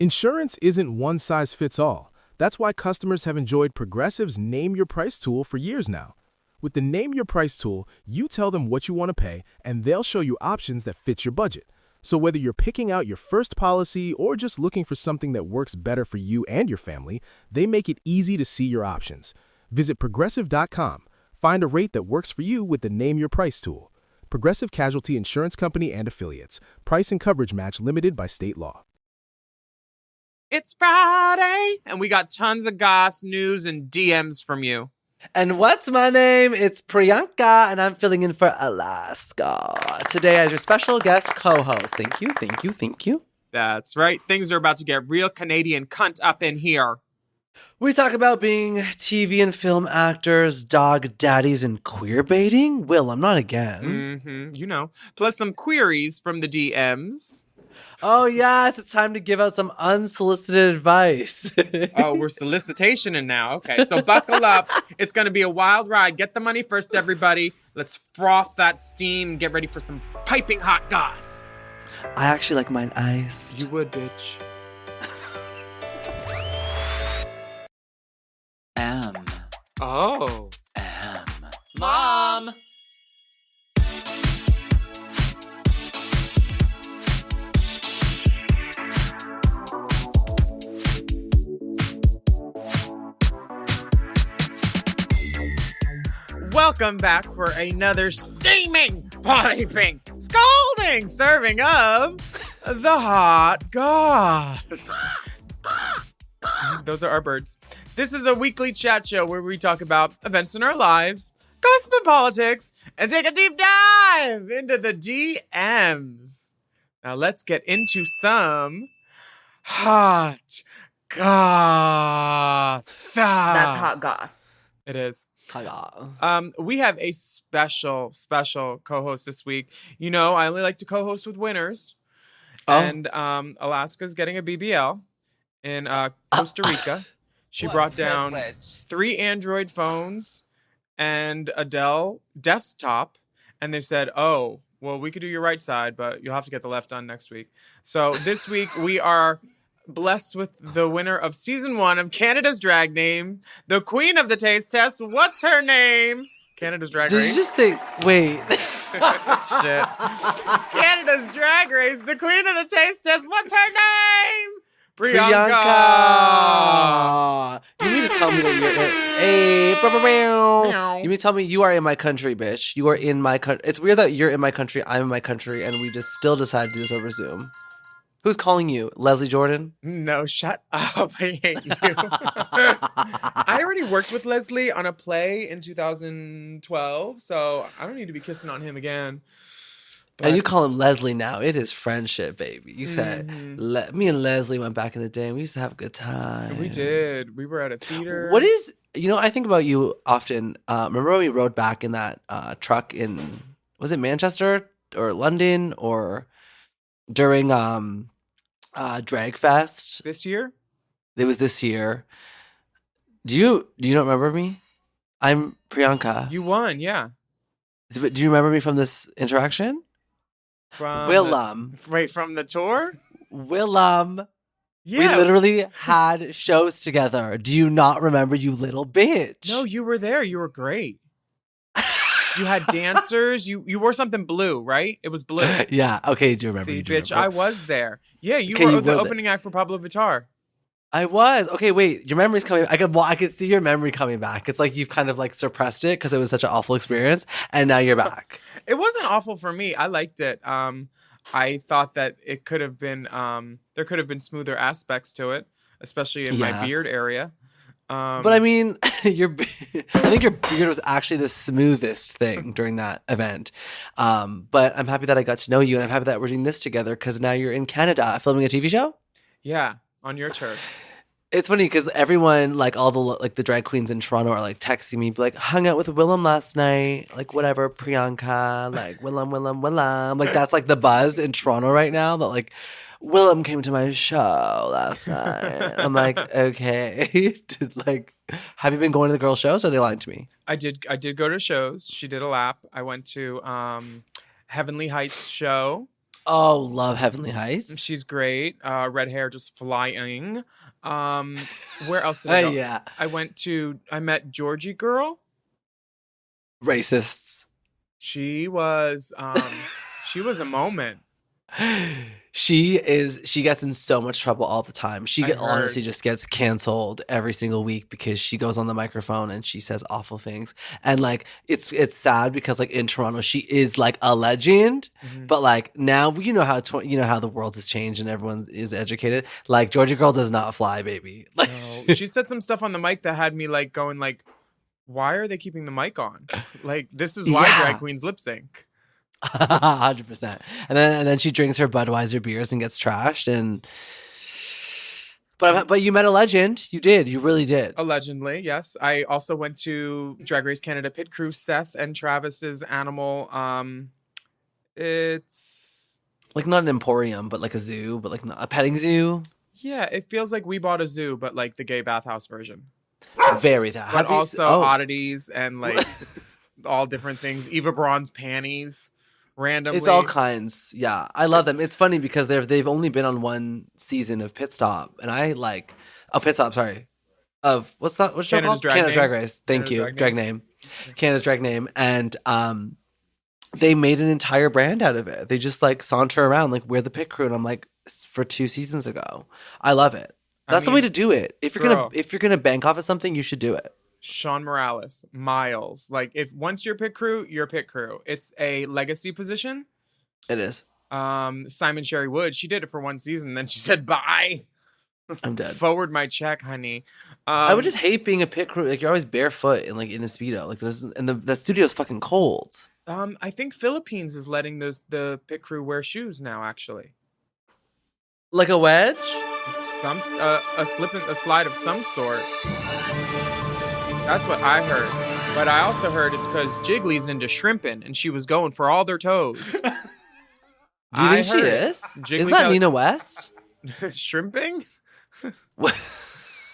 Insurance isn't one size fits all. That's why customers have enjoyed Progressive's Name Your Price tool for years now. With the Name Your Price tool, you tell them what you want to pay, and they'll show you options that fit your budget. So whether you're picking out your first policy or just looking for something that works better for you and your family, they make it easy to see your options. Visit Progressive.com. Find a rate that works for you with the Name Your Price tool. Progressive Casualty Insurance Company and Affiliates. Price and coverage match limited by state law. It's Friday, and we got tons of goss, news, and DMs from you. And what's my name? It's Priyanka, and I'm filling in for Alaska today as your special guest co-host. Thank you. That's right. Things are about to get real Canadian cunt up in here. We talk about being TV and film actors, dog daddies, and queer baiting. Willam, not again. You know. Plus some queries from the DMs. Oh, yes, it's time to give out some unsolicited advice. Oh, we're solicitationing now. Okay, so buckle up. It's going to be a wild ride. Get the money first, everybody. Let's froth that steam. Get ready for some piping hot goss. I actually like mine iced. You would, bitch. Oh. Mom! Welcome back for another steaming, piping, scalding serving of the Hot Goss. Those are our birds. This is a weekly chat show where we talk about events in our lives, gossip and politics, and take a deep dive into the DMs. Now let's get into some Hot Goss. That's Hot Goss. It is. Hello. We have a special co-host this week. You know, I only like to co-host with winners. Oh. And Alaska's getting a BBL in Costa Rica. She brought down 3 Android phones and a Dell desktop. And they said, oh, well, we could do your right side, but you'll have to get the left on next week. So this week we are blessed with the winner of season 1 of Canada's Drag Name, the queen of the taste test. What's her name? Canada's Drag Race. Did you just say, wait? Shit. Canada's Drag Race, the queen of the taste test. What's her name? Priyanka. You mean to tell me that you're you mean to tell me you are in my country, bitch? You are in my country. It's weird that you're in my country, I'm in my country, and we just still decided to do this over Zoom. Who's calling you? Leslie Jordan? No, shut up. I hate you. I already worked with Leslie on a play in 2012, so I don't need to be kissing on him again. But And you call him Leslie now. It is friendship, baby. You said, me and Leslie went back in the day, and we used to have a good time. we did. We were at a theater. What is, I think about you often. Remember when we rode back in that truck in, was it Manchester or London or during Drag Fest? This year? It was this year. Do you not remember me? I'm Priyanka. You won, yeah. Do you remember me from this interaction? From Willam. From the tour? Willam. Yeah. We literally had shows together. Do you not remember, you little bitch? No, you were there. You were great. You had dancers. You wore something blue, right? It was blue. Yeah. Okay. Do you remember? See, you do bitch, remember. I was there. Yeah, you Okay, were you the were opening act for Pablo Vittar. I was. Okay, wait. Your memory's coming. I could see your memory coming back. It's like you've kind of like suppressed it because it was such an awful experience, and now you're back. It wasn't awful for me. I liked it. I thought that it could have been there could have been smoother aspects to it, especially in my beard area. But I mean, I think your beard was actually the smoothest thing during that event. But I'm happy that I got to know you, and I'm happy that we're doing this together because now you're in Canada filming a TV show. Yeah, on your turf. It's funny because everyone, like all the drag queens in Toronto, are like texting me, like hung out with Willam last night, like whatever, Priyanka, like Willam. Like that's like the buzz in Toronto right now. That like Willam came to my show last night. I'm like, okay, have you been going to the girl shows? Or are they lying to me? I did go to shows. She did a lap. I went to Heavenly Heights show. Oh, love Heavenly Heights. She's great. Red hair just flying. Where else did I go? Yeah. I met Georgie Girl. Racists. She was a moment. She gets in so much trouble all the time. Honestly heard. just gets canceled every single week because she goes on the microphone and she says awful things. And like it's sad because like in Toronto she is like a legend, but like now you know how the world has changed and everyone is educated. Like Georgia Girl does not fly, baby. Like No. She said some stuff on the mic that had me like going like, why are they keeping the mic on? Like this is why drag queens lip sync. 100%. And then she drinks her Budweiser beers and gets trashed. But you met a legend. You did. You really did. Allegedly, yes. I also went to Drag Race Canada pit crew, Seth and Travis's animal. It's like not an emporium, but like a zoo, but like not a petting zoo. Yeah, it feels like we bought a zoo, but like the gay bathhouse version. Very that. But also oddities and like all different things. Eva Braun's panties. Randomly. It's all kinds. Yeah. I love them. It's funny because they've only been on one season of Pit Stop. And I like Pit Stop, sorry. Of what's show called? Canada's Drag Race. Thank you. Drag name. Canada's Drag Name. And they made an entire brand out of it. They just like saunter around like we're the pit crew. And I'm like, for 2 seasons ago. I love it. That's the way to do it. If you're gonna bank off of something, you should do it. Sean Morales, Miles. Like if once you're pit crew, you're pit crew. It's a legacy position. It is. Simon Sherry Wood, she did it for 1 season, and then she said bye. I'm dead. Forward my check, honey. I would just hate being a pit crew. Like you're always barefoot and like in a Speedo. Like this, and that studio's fucking cold. I think Philippines is letting the pit crew wear shoes now. Actually, like a wedge, a slide of some sort. That's what I heard. But I also heard it's because Jiggly's into shrimping and she was going for all their toes. Do you think she is? Isn't that Nina West? Shrimping?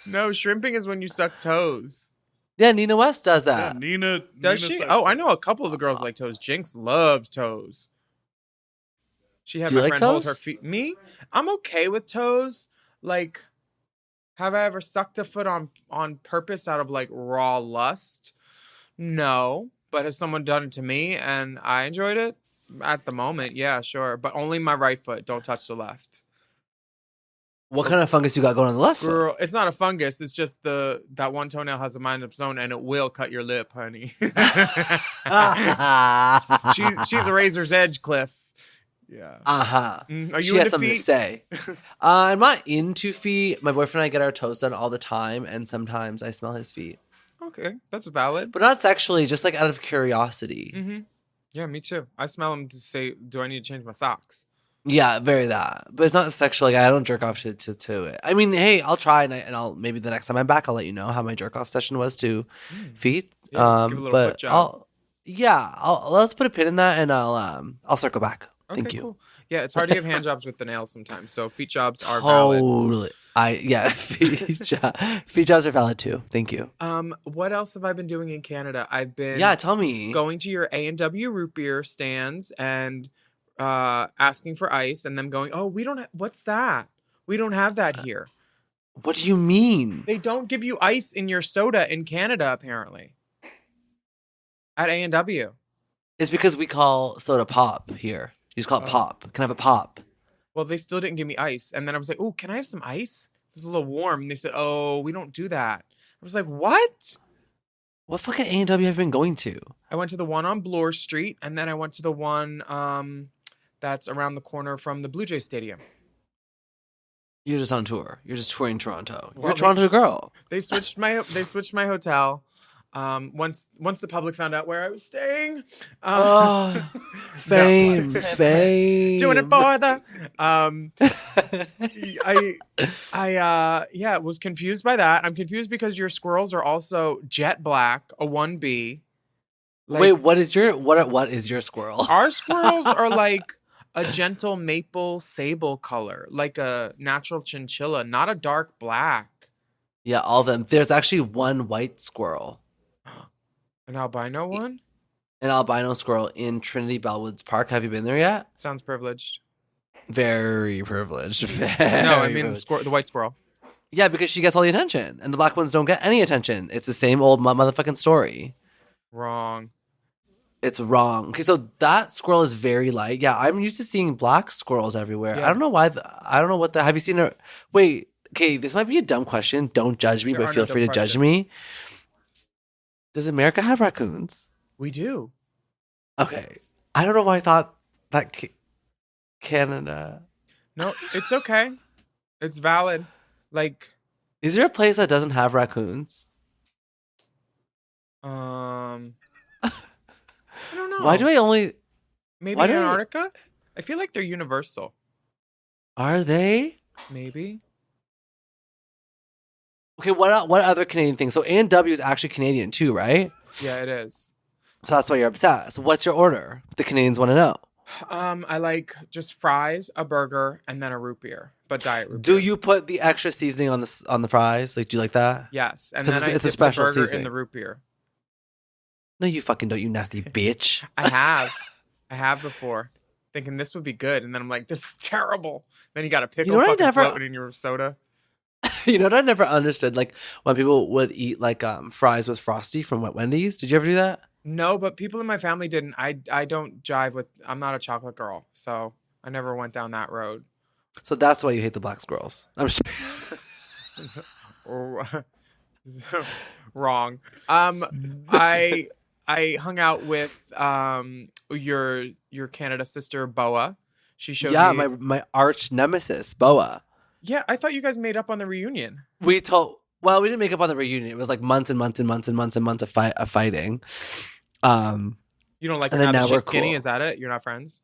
No, shrimping is when you suck toes. Yeah, Nina West does that. Yeah, Nina does she? Oh, I know a couple of the girls like toes. Jinx loves toes. She had my friend hold her feet. Me? I'm okay with toes. Like, have I ever sucked a foot on purpose out of like raw lust? No. But has someone done it to me and I enjoyed it? At the moment, yeah, sure. But only my right foot. Don't touch the left. What kind of fungus you got going on the left foot? Girl, it's not a fungus. It's just that one toenail has a mind of its own and it will cut your lip, honey. She's a razor's edge, Cliff. Yeah. Uh-huh. Are you she has into something feet? to say. I'm not into feet. My boyfriend and I get our toes done all the time, and sometimes I smell his feet. Okay, that's valid. But not sexually, just like out of curiosity. Mm-hmm. Yeah, me too. I smell them to say, do I need to change my socks? Yeah, very that. But it's not sexual. Like I don't jerk off to it. I mean, hey, I'll try and I'll maybe the next time I'm back, I'll let you know how my jerk off session was to feet. Yeah, give a little foot job. Let's put a pin in that, and I'll circle back. Okay, Thank you. Cool. Yeah, it's hard to give hand jobs with the nails sometimes. So feet jobs are valid. Totally. Feet jobs are valid too. Thank you. What else have I been doing in Canada? I've been tell me. Going to your A&W root beer stands and asking for ice, and them going, oh, we don't. What's that? We don't have that here. What do you mean? They don't give you ice in your soda in Canada, apparently. At A&W. It's because we call soda pop here. You just call it pop. Can I have a pop? Well, they still didn't give me ice. And then I was like, oh, can I have some ice? It's a little warm. And they said, oh, we don't do that. I was like, what? What fucking A&W have you been going to? I went to the one on Bloor Street, and then I went to the one that's around the corner from the Blue Jay Stadium. You're just on tour. You're just touring Toronto. You're Well, a Toronto girl. They switched my hotel. Once the public found out where I was staying. Fame. Doing it for the I was confused by that. I'm confused because your squirrels are also jet black, a 1B. Like, wait, what is your squirrel? Our squirrels are like a gentle maple sable color, like a natural chinchilla, not a dark black. Yeah, all of them. There's actually one white squirrel. An albino one? An albino squirrel in Trinity Bellwoods Park. Have you been there yet? Sounds privileged. Very privileged. No, I mean privileged. the white squirrel. Yeah, because she gets all the attention, and the black ones don't get any attention. It's the same old motherfucking story. Wrong. It's wrong. Okay, so that squirrel is very light. Yeah, I'm used to seeing black squirrels everywhere. Yeah. I don't know why. I don't know what the. Have you seen her? Wait. Okay, this might be a dumb question. Don't judge me, There but are feel no free to dumb judge questions. me. Does America have raccoons? We do. Okay, I don't know why I thought that Canada. No, it's okay. It's valid. Like, Is there a place that doesn't have raccoons? I don't know. Why do I only? Maybe why do I- Antarctica? I feel like they're universal. Are they? Maybe. Okay, what other Canadian things? So A&W is actually Canadian too, right? Yeah, it is. So that's why you're upset. So what's your order? The Canadians want to know. I like just fries, a burger, and then a root beer, but diet root Do beer. you put the extra seasoning on the fries? Like, do you like that? Yes, and 'Cause then it's- I it's a dip special the burger seasoning. in the root beer. No, you fucking don't, you nasty bitch. I have before, thinking this would be good, and then I'm like, this is terrible. Then you got a pickle know what I fucking never- floating in your soda. You know what I never understood? Like when people would eat like fries with Frosty from Wendy's. Did you ever do that? No, but people in my family didn't. I don't jive with. I'm not a chocolate girl, so I never went down that road. So that's why you hate the black squirrels. I'm just Wrong. I hung out with your Canada sister Boa. She showed yeah, me. my arch nemesis, Boa. Yeah, I thought you guys made up on the reunion. We didn't make up on the reunion. It was like months and months and months and months and months of fighting. You don't like her And then now that now we're she's skinny? cool. Is that it? You're not friends?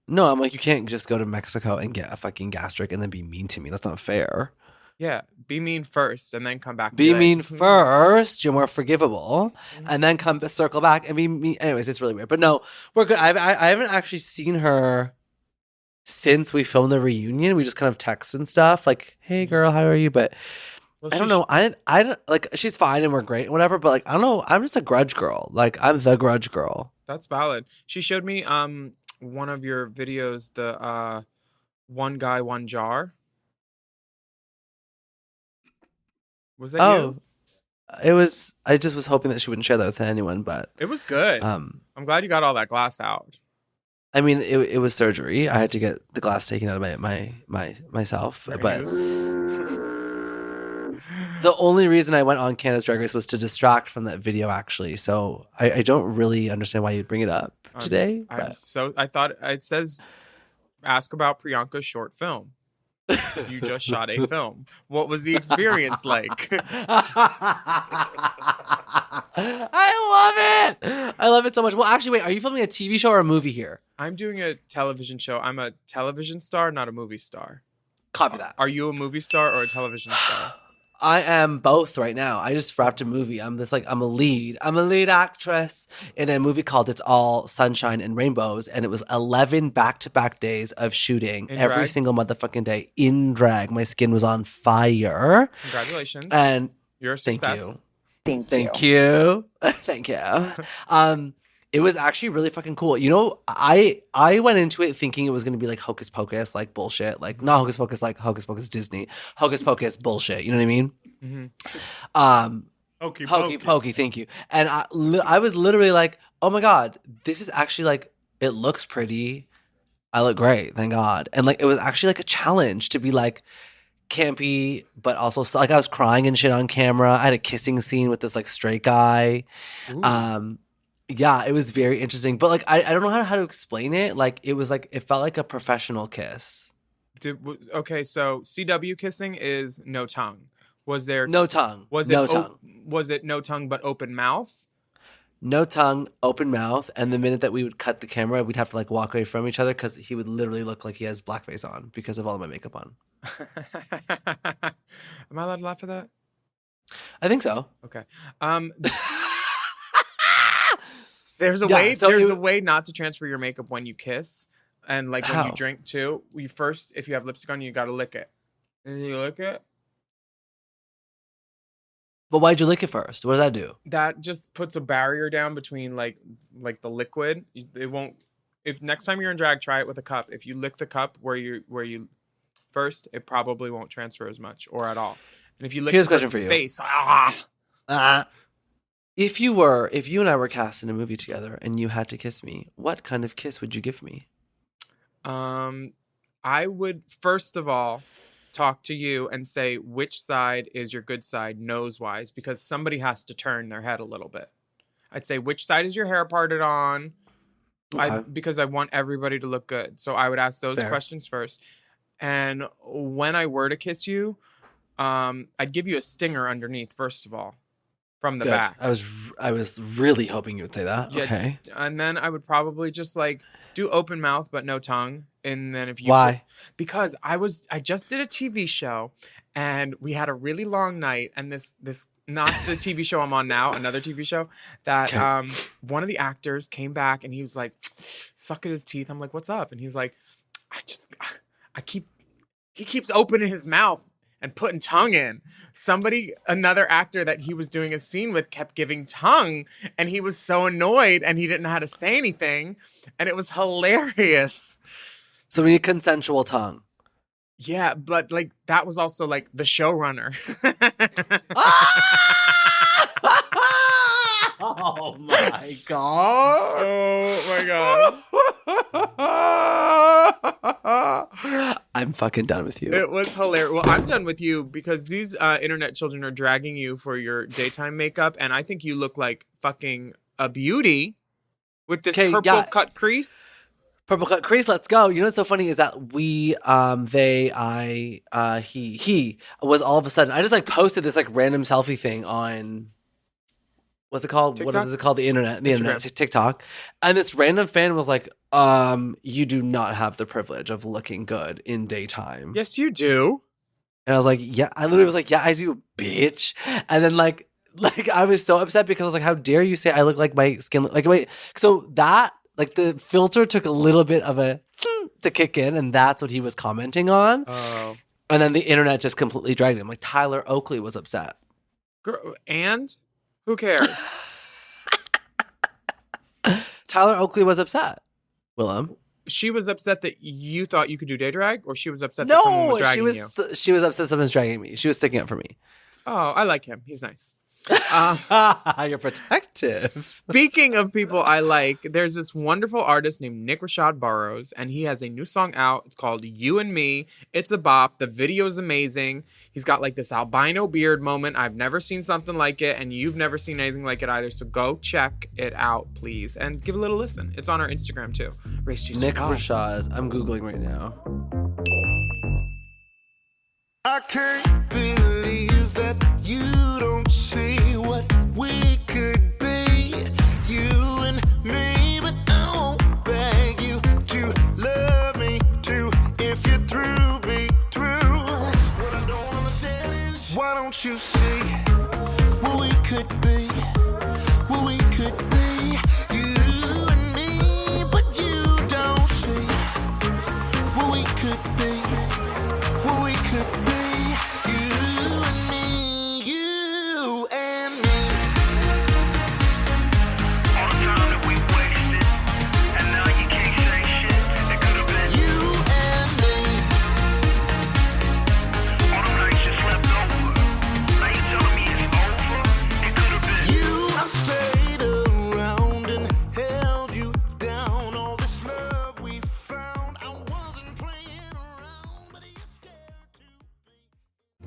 No, I'm like, you can't just go to Mexico and get a fucking gastric and then be mean to me. That's not fair. Yeah, be mean first and then come back. And Be like, mean first, you're more forgivable, and then come circle back and be mean. Anyways, it's really weird, but no, we're good. I haven't actually seen her since we filmed the reunion. We just kind of text and stuff, like, "Hey, girl, how are you?" But Well, I don't she- know. I don't like. She's fine and we're great, and whatever. But like, I don't know. I'm just a grudge girl. Like, I'm the grudge girl. That's valid. She showed me one of your videos, the one guy, one jar. Was that you? It was. I just was hoping that she wouldn't share that with anyone, but It was good. I'm glad you got all that glass out. I mean, it was surgery. I had to get the glass taken out of myself, but. The only reason I went on Canada's Drag Race was to distract from that video, actually. So I don't really understand why you'd bring it up today. I thought it says, ask about Priyanka's short film. You just shot a film. What was the experience like? I love it. I love it so much. Well, actually, wait, are you filming a TV show or a movie here? I'm doing a television show. I'm a television star, not a movie star. Copy that. Are you a movie star or a television star? I am both right now. I just wrapped a movie. I'm a lead. I'm a lead actress in a movie called It's All Sunshine and Rainbows. And it was 11 back-to-back days of shooting In every drag? single motherfucking day in drag. My skin was on fire. Congratulations. And You're a thank success. you. Thank you. Thank you. It was actually really fucking cool. You know, I went into it thinking it was going to be like Hocus Pocus, like bullshit. Like, not Hocus Pocus, like Hocus Pocus Disney. Hocus Pocus bullshit. You know what I mean? Mm-hmm. Hokey pokey, thank you. And I was literally like, oh my God, this is actually like, it looks pretty. I look great, thank God. And like, it was actually like a challenge to be like campy, but also like I was crying and shit on camera. I had a kissing scene with this like straight guy. Ooh. Yeah, it was very interesting. But like, I don't know how to explain it. Like, it was like, it felt like a professional kiss. Okay, so CW kissing is no tongue. Was there No tongue. Was it no tongue. Was it no tongue but open mouth? No tongue, open mouth, and the minute that we would cut the camera, we'd have to like walk away from each other because he would literally look like he has blackface on because of all of my makeup on. Am I allowed to laugh at that? I think so. Okay. There's a Yeah, way. so There's it- a way not to transfer your makeup when you kiss, and like when you How? drink too. You first, if you have lipstick on, you got to lick it, and you lick it. But why'd you lick it first? What does that do? That just puts a barrier down between like the liquid. It won't if next time you're in drag, try it with a cup. If you lick the cup where you first, it probably won't transfer as much or at all. And if you lick Here's a the question for person's you. face, If you and I were cast in a movie together and you had to kiss me, what kind of kiss would you give me? I would first of all talk to you and say which side is your good side nose-wise, because somebody has to turn their head a little bit. I'd say which side is your hair parted on, Okay. because I want everybody to look good. So I would ask those Fair. questions first. And when I were to kiss you, I'd give you a stinger underneath first of all, from the Good. back. I was really hoping you would say that. Yeah, Okay. And then I would probably just like do open mouth but no tongue. And then if you Why? because I just did a TV show and we had a really long night, and this not the TV show I'm on now, another TV show that Okay. one of the actors came back and he was like sucking his teeth. I'm like, what's up? And he's like, he keeps opening his mouth and putting tongue in. Another actor that he was doing a scene with kept giving tongue, and he was so annoyed and he didn't know how to say anything. And it was hilarious. So we need consensual tongue. Yeah, but like that was also like the showrunner. Oh my god. Oh my god. I'm fucking done with you. It was hilarious. Well, I'm done with you because these internet children are dragging you for your daytime makeup, and I think you look like fucking a beauty with this 'Kay, purple yeah. cut crease. Purple cut crease, let's go. You know what's so funny is that he was all of a sudden, I just like posted this like random selfie thing on, what's it called? TikTok? What is it called? The internet, Instagram. TikTok. And this random fan was like, you do not have the privilege of looking good in daytime. Yes, you do. And I was like, yeah, I literally was like, yeah, I do, bitch. And then like I was so upset because I was like, how dare you say I look like my skin, like, wait. So that, like the filter took a little bit of a to kick in, and that's what he was commenting on. Oh. And then the internet just completely dragged him. Like Tyler Oakley was upset. And who cares? Tyler Oakley was upset. Willam. She was upset that you thought you could do day drag, or she was upset that someone was No, dragging you? she was upset someone's dragging me. She was sticking up for me. Oh, I like him. He's nice. You're protective. Speaking of people I like, there's this wonderful artist named Nick Rashad Burrows, and he has a new song out. It's called You and Me. It's a bop. The video is amazing. He's got like this albino beard moment. I've never seen something like it, and you've never seen anything like it either. So go check it out, please, and give a little listen. It's on our Instagram too. Race Juice Nick Pod. Rashad. I'm Googling right now. I can't believe that you don't see what we could be, you and me, but I won't beg you to love me too. If you're through, be through. What I don't understand is, why don't you see what we could be, what we could be, you and me, but you don't see what we could be, what we could be.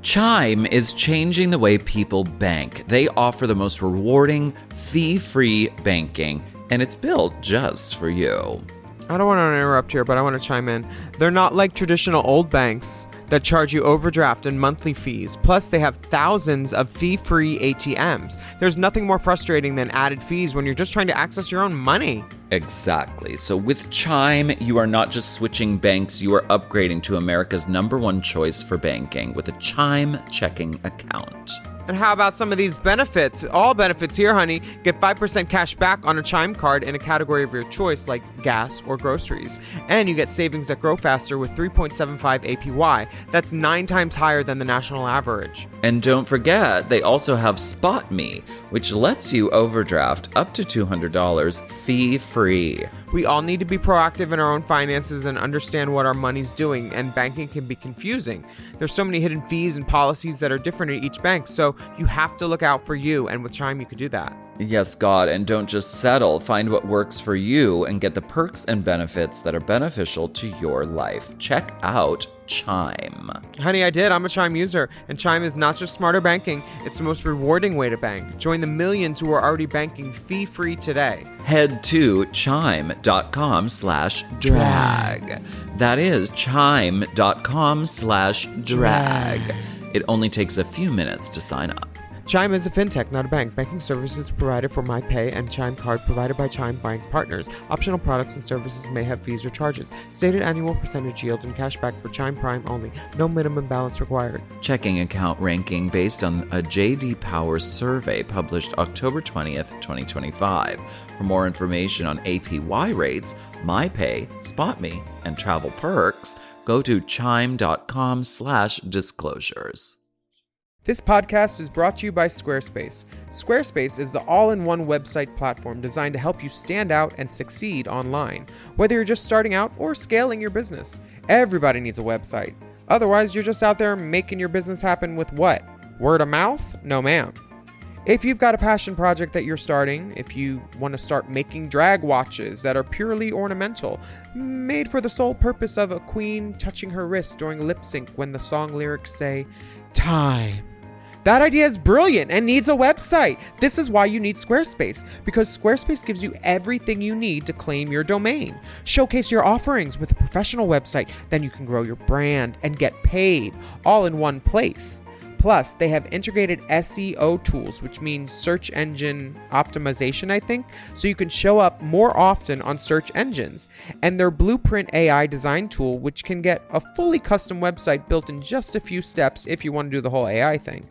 Chime is changing the way people bank. They offer the most rewarding, fee-free banking, and it's built just for you. I don't want to interrupt here, but I want to chime in. They're not like traditional old banks that charge you overdraft and monthly fees. Plus, they have thousands of fee-free ATMs. There's nothing more frustrating than added fees when you're just trying to access your own money. Exactly. So with Chime, you are not just switching banks, you are upgrading to America's #1 choice for banking with a Chime checking account. And how about some of these benefits? All benefits here, honey. Get 5% cash back on a Chime card in a category of your choice, like gas or groceries. And you get savings that grow faster with 3.75 APY. That's 9 times higher than the national average. And don't forget, they also have Spot Me, which lets you overdraft up to $200 fee-free. We all need to be proactive in our own finances and understand what our money's doing, and banking can be confusing. There's so many hidden fees and policies that are different at each bank, so you have to look out for you, and with Chime you can do that. Yes, God, and don't just settle. Find what works for you and get the perks and benefits that are beneficial to your life. Check out Chime. Honey, I did. I'm a Chime user, and Chime is not just smarter banking, it's the most rewarding way to bank. Join the millions who are already banking fee-free today. Head to chime.com/drag. That is chime.com/drag. It only takes a few minutes to sign up. Chime is a fintech, not a bank. Banking services provided for MyPay and Chime Card provided by Chime Bank partners. Optional products and services may have fees or charges. Stated annual percentage yield and cashback for Chime Prime only. No minimum balance required. Checking account ranking based on a J.D. Power survey published October 20th, 2025. For more information on APY rates, MyPay, SpotMe, and travel perks, go to chime.com/disclosures. This podcast is brought to you by Squarespace. Squarespace is the all-in-one website platform designed to help you stand out and succeed online. Whether you're just starting out or scaling your business, everybody needs a website. Otherwise, you're just out there making your business happen with what? Word of mouth? No, ma'am. If you've got a passion project that you're starting, if you want to start making drag watches that are purely ornamental, made for the sole purpose of a queen touching her wrist during lip sync when the song lyrics say, time. That idea is brilliant and needs a website. This is why you need Squarespace, because Squarespace gives you everything you need to claim your domain. Showcase your offerings with a professional website, then you can grow your brand and get paid all in one place. Plus, they have integrated SEO tools, which means search engine optimization, I think, so you can show up more often on search engines. And their Blueprint AI design tool, which can get a fully custom website built in just a few steps if you want to do the whole AI thing.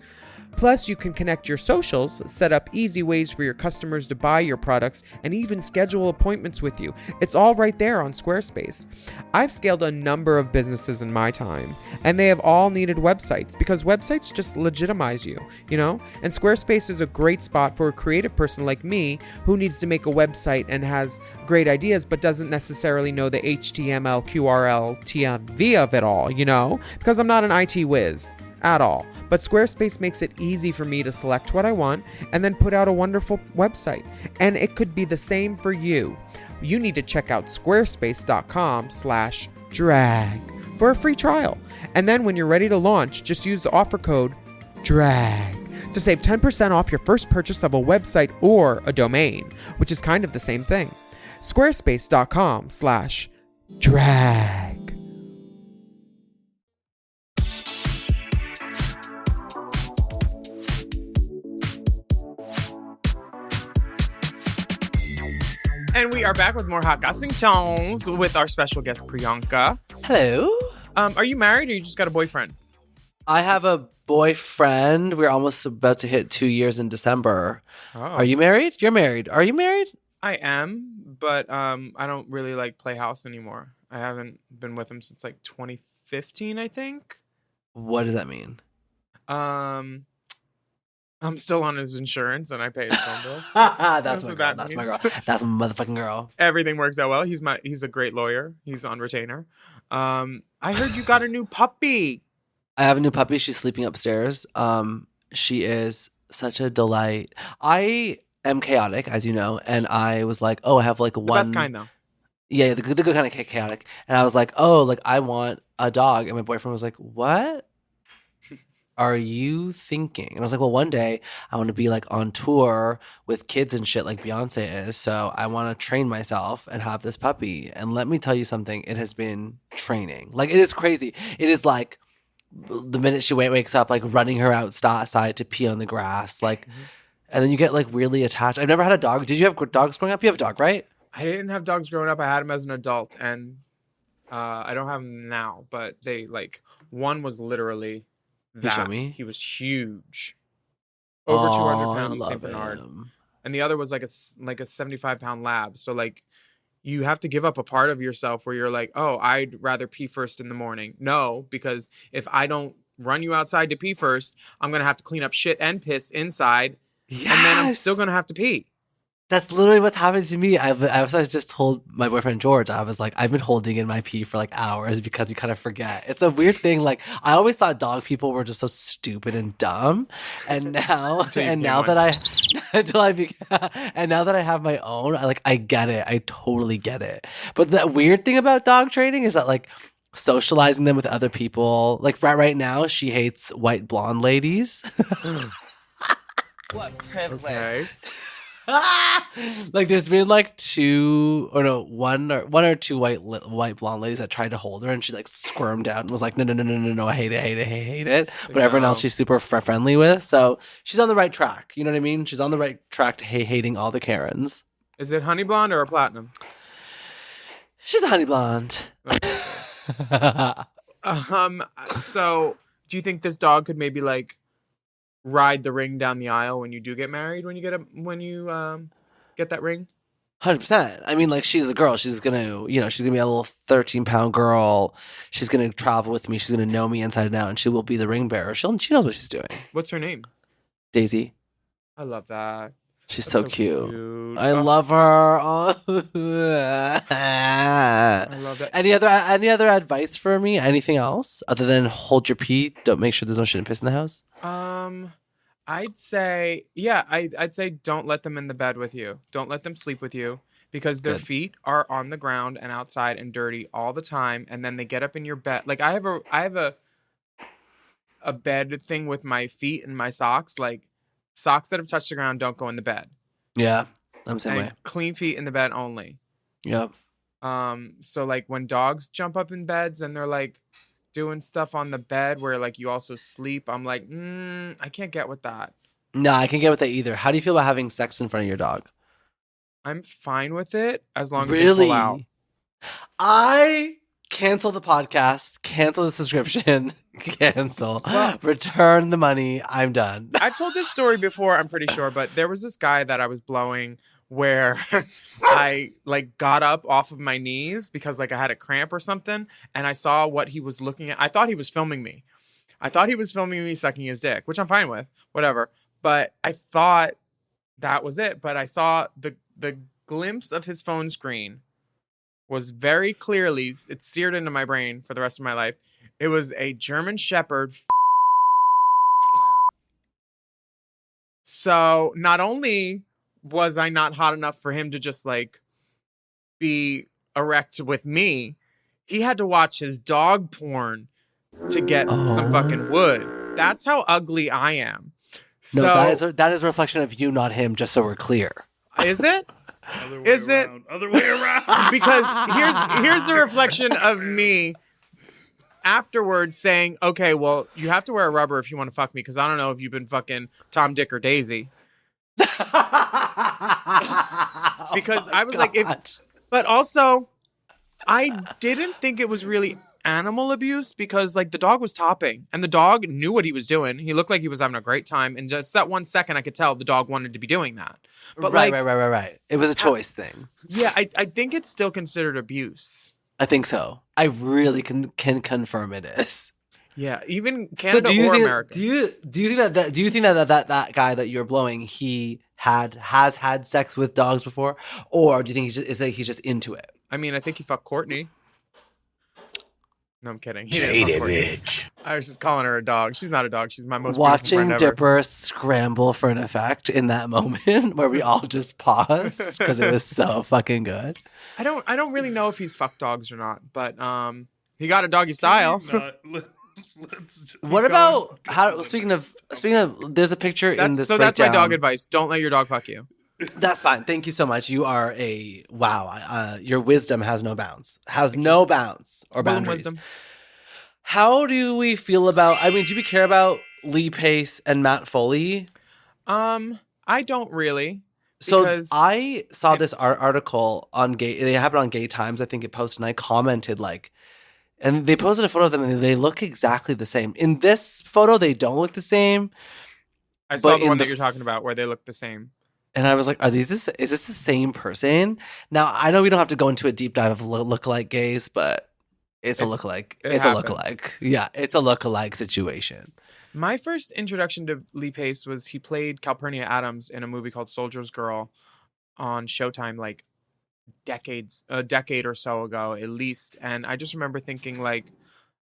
Plus, you can connect your socials, set up easy ways for your customers to buy your products, and even schedule appointments with you. It's all right there on Squarespace. I've scaled a number of businesses in my time, and they have all needed websites because websites just legitimize you, you know? And Squarespace is a great spot for a creative person like me who needs to make a website and has great ideas but doesn't necessarily know the HTML, QRL, TMV of it all, you know? Because I'm not an IT whiz at all. But Squarespace makes it easy for me to select what I want and then put out a wonderful website. And it could be the same for you. You need to check out squarespace.com/drag for a free trial. And then when you're ready to launch, just use the offer code DRAG to save 10% off your first purchase of a website or a domain, which is kind of the same thing. Squarespace.com/drag. And we are back with more Hot Gossing Tones with our special guest, Priyanka. Hello. Are you married or you just got a boyfriend? I have a boyfriend. We're almost about to hit 2 years in December. Oh. Are you married? You're married. Are you married? I am, but I don't really like play house anymore. I haven't been with him since like 2015, I think. What does that mean? I'm still on his insurance and I pay his phone bill. That's my what girl. that That's my means. girl. That's my motherfucking girl. Everything works out well. He's a great lawyer. He's on retainer. I heard you got a new puppy. I have a new puppy. She's sleeping upstairs. She is such a delight. I am chaotic, as you know, and I was like, oh, I have like one. The best kind, though. Yeah, the good kind of chaotic. And I was like, oh, like I want a dog. And my boyfriend was like, what are you thinking? And I was like, well, one day I want to be like on tour with kids and shit like Beyonce is. So I want to train myself and have this puppy. And let me tell you something. It has been training. Like, it is crazy. It is like the minute she wakes up, like running her outside to pee on the grass. Like, and then you get like weirdly attached. I've never had a dog. Did you have dogs growing up? You have a dog, right? I didn't have dogs growing up. I had them as an adult, and I don't have them now. But they like one was literally You show me? He was huge. over 200 Oh, I pounds, Saint love Bernard, him. and the other was like like a 75-pound lab. So like you have to give up a part of yourself where you're like, oh, I'd rather pee first in the morning. No, because if I don't run you outside to pee first, I'm gonna have to clean up shit and piss inside, Yes. and then I'm still gonna have to pee. That's literally what's happened to me. I was just told my boyfriend George, I was like, I've been holding in my pee for like hours because you kind of forget. It's a weird thing. Like I always thought dog people were just so stupid and dumb, and now Until you and became now one. and now that I have my own, I get it. I totally get it. But the weird thing about dog training is that like socializing them with other people. Like right now, she hates white blonde ladies. What privilege. Okay. Like there's been like one or two white blonde ladies that tried to hold her and she like squirmed out and was like no, I hate it. But everyone else she's super friendly with, so she's on the right track. You know what I mean? She's on the right track to hating all the Karens. Is it honey blonde or a platinum? She's a honey blonde. So do you think this dog could maybe like ride the ring down the aisle when you do get married, when you get that ring? 100%. I mean, like, she's a girl. She's gonna be a little 13-pound girl. She's gonna travel with me. She's gonna know me inside and out, and she will be the ring bearer. She knows what she's doing. What's her name? Daisy. I love that. She's That's so cute. I Oh, love her. Oh. I love that. Any other advice for me? Anything else other than hold your pee? Don't make sure there's no shit and piss in the house. I'd say, yeah, I'd say don't let them in the bed with you. Don't let them sleep with you because their Good. feet are on the ground and outside and dirty all the time, and then they get up in your bed. Like I have a bed thing with my feet and my socks. Like socks that have touched the ground don't go in the bed. Yeah, I'm the same And way. clean feet in the bed only. Yep. So like when dogs jump up in beds and they're like doing stuff on the bed where like you also sleep, I'm like, I can't get with that. No, I can't get with that either. How do you feel about having sex in front of your dog? I'm fine with it as long as they Really? pull out. I cancel the podcast, cancel the subscription, cancel, Well- return the money. I'm done. I've told this story before, I'm pretty sure, but there was this guy that I was blowing where I like got up off of my knees because like I had a cramp or something, and I saw what he was looking at. I thought he was filming me. I thought he was filming me sucking his dick, which I'm fine with, whatever. But I thought that was it. But I saw the glimpse of his phone screen was very clearly, it seared into my brain for the rest of my life. It was a German Shepherd. So not only was I not hot enough for him to just like be erect with me, he had to watch his dog porn to get some fucking wood. That's how ugly I am. No, So that is a reflection of you, not him. Just so we're clear. is it? Other way Is it? around. Other way around. Because here's the reflection of me afterwards saying, okay, well, you have to wear a rubber if you want to fuck me, because I don't know if you've been fucking Tom, Dick, or Daisy. Because I was like, but also, I didn't think it was really animal abuse because like the dog was topping and the dog knew what he was doing. He looked like he was having a great time. And just that 1 second, I could tell the dog wanted to be doing that. But right. It was a choice thing. Yeah, I think it's still considered abuse. I think so. I really can confirm it is. Yeah, even Canada do you or think, America. Do you think that guy that you're blowing, he has had sex with dogs before, or do you think he's just into it? I mean, I think he fucked Courtney. No, I'm kidding. He didn't fuck Courtney. I was just calling her a dog. She's not a dog. She's my most beautiful Watching friend ever. Dipper scramble for an effect in that moment where we all just paused because it was so fucking good. I don't really know if he's fucked dogs or not, but he got a doggy style. Let's just What keep about going. how? Speaking of, there's a picture in this. That's my breakdown. dog advice. Don't let your dog fuck you. That's fine. Thank you so much. You are wow. Your wisdom has no bounds. Has no bounds or Willam boundaries. wisdom. How do we feel about? I mean, do we care about Lee Pace and Matt Foley? I don't really. So because I saw this article on Gay. It happened on Gay Times. I think it posted, and I commented like, and they posted a photo of them, and they look exactly the same. In this photo, they don't look the same. I saw But the in one the that you're talking about where they look the same. And I was like, is this the same person? Now, I know we don't have to go into a deep dive of lookalike gays, but it's a lookalike. It It's a happens. lookalike. Yeah, it's a lookalike situation. My first introduction to Lee Pace was he played Calpurnia Adams in a movie called Soldier's Girl on Showtime like a decade or so ago at least. And I just remember thinking like,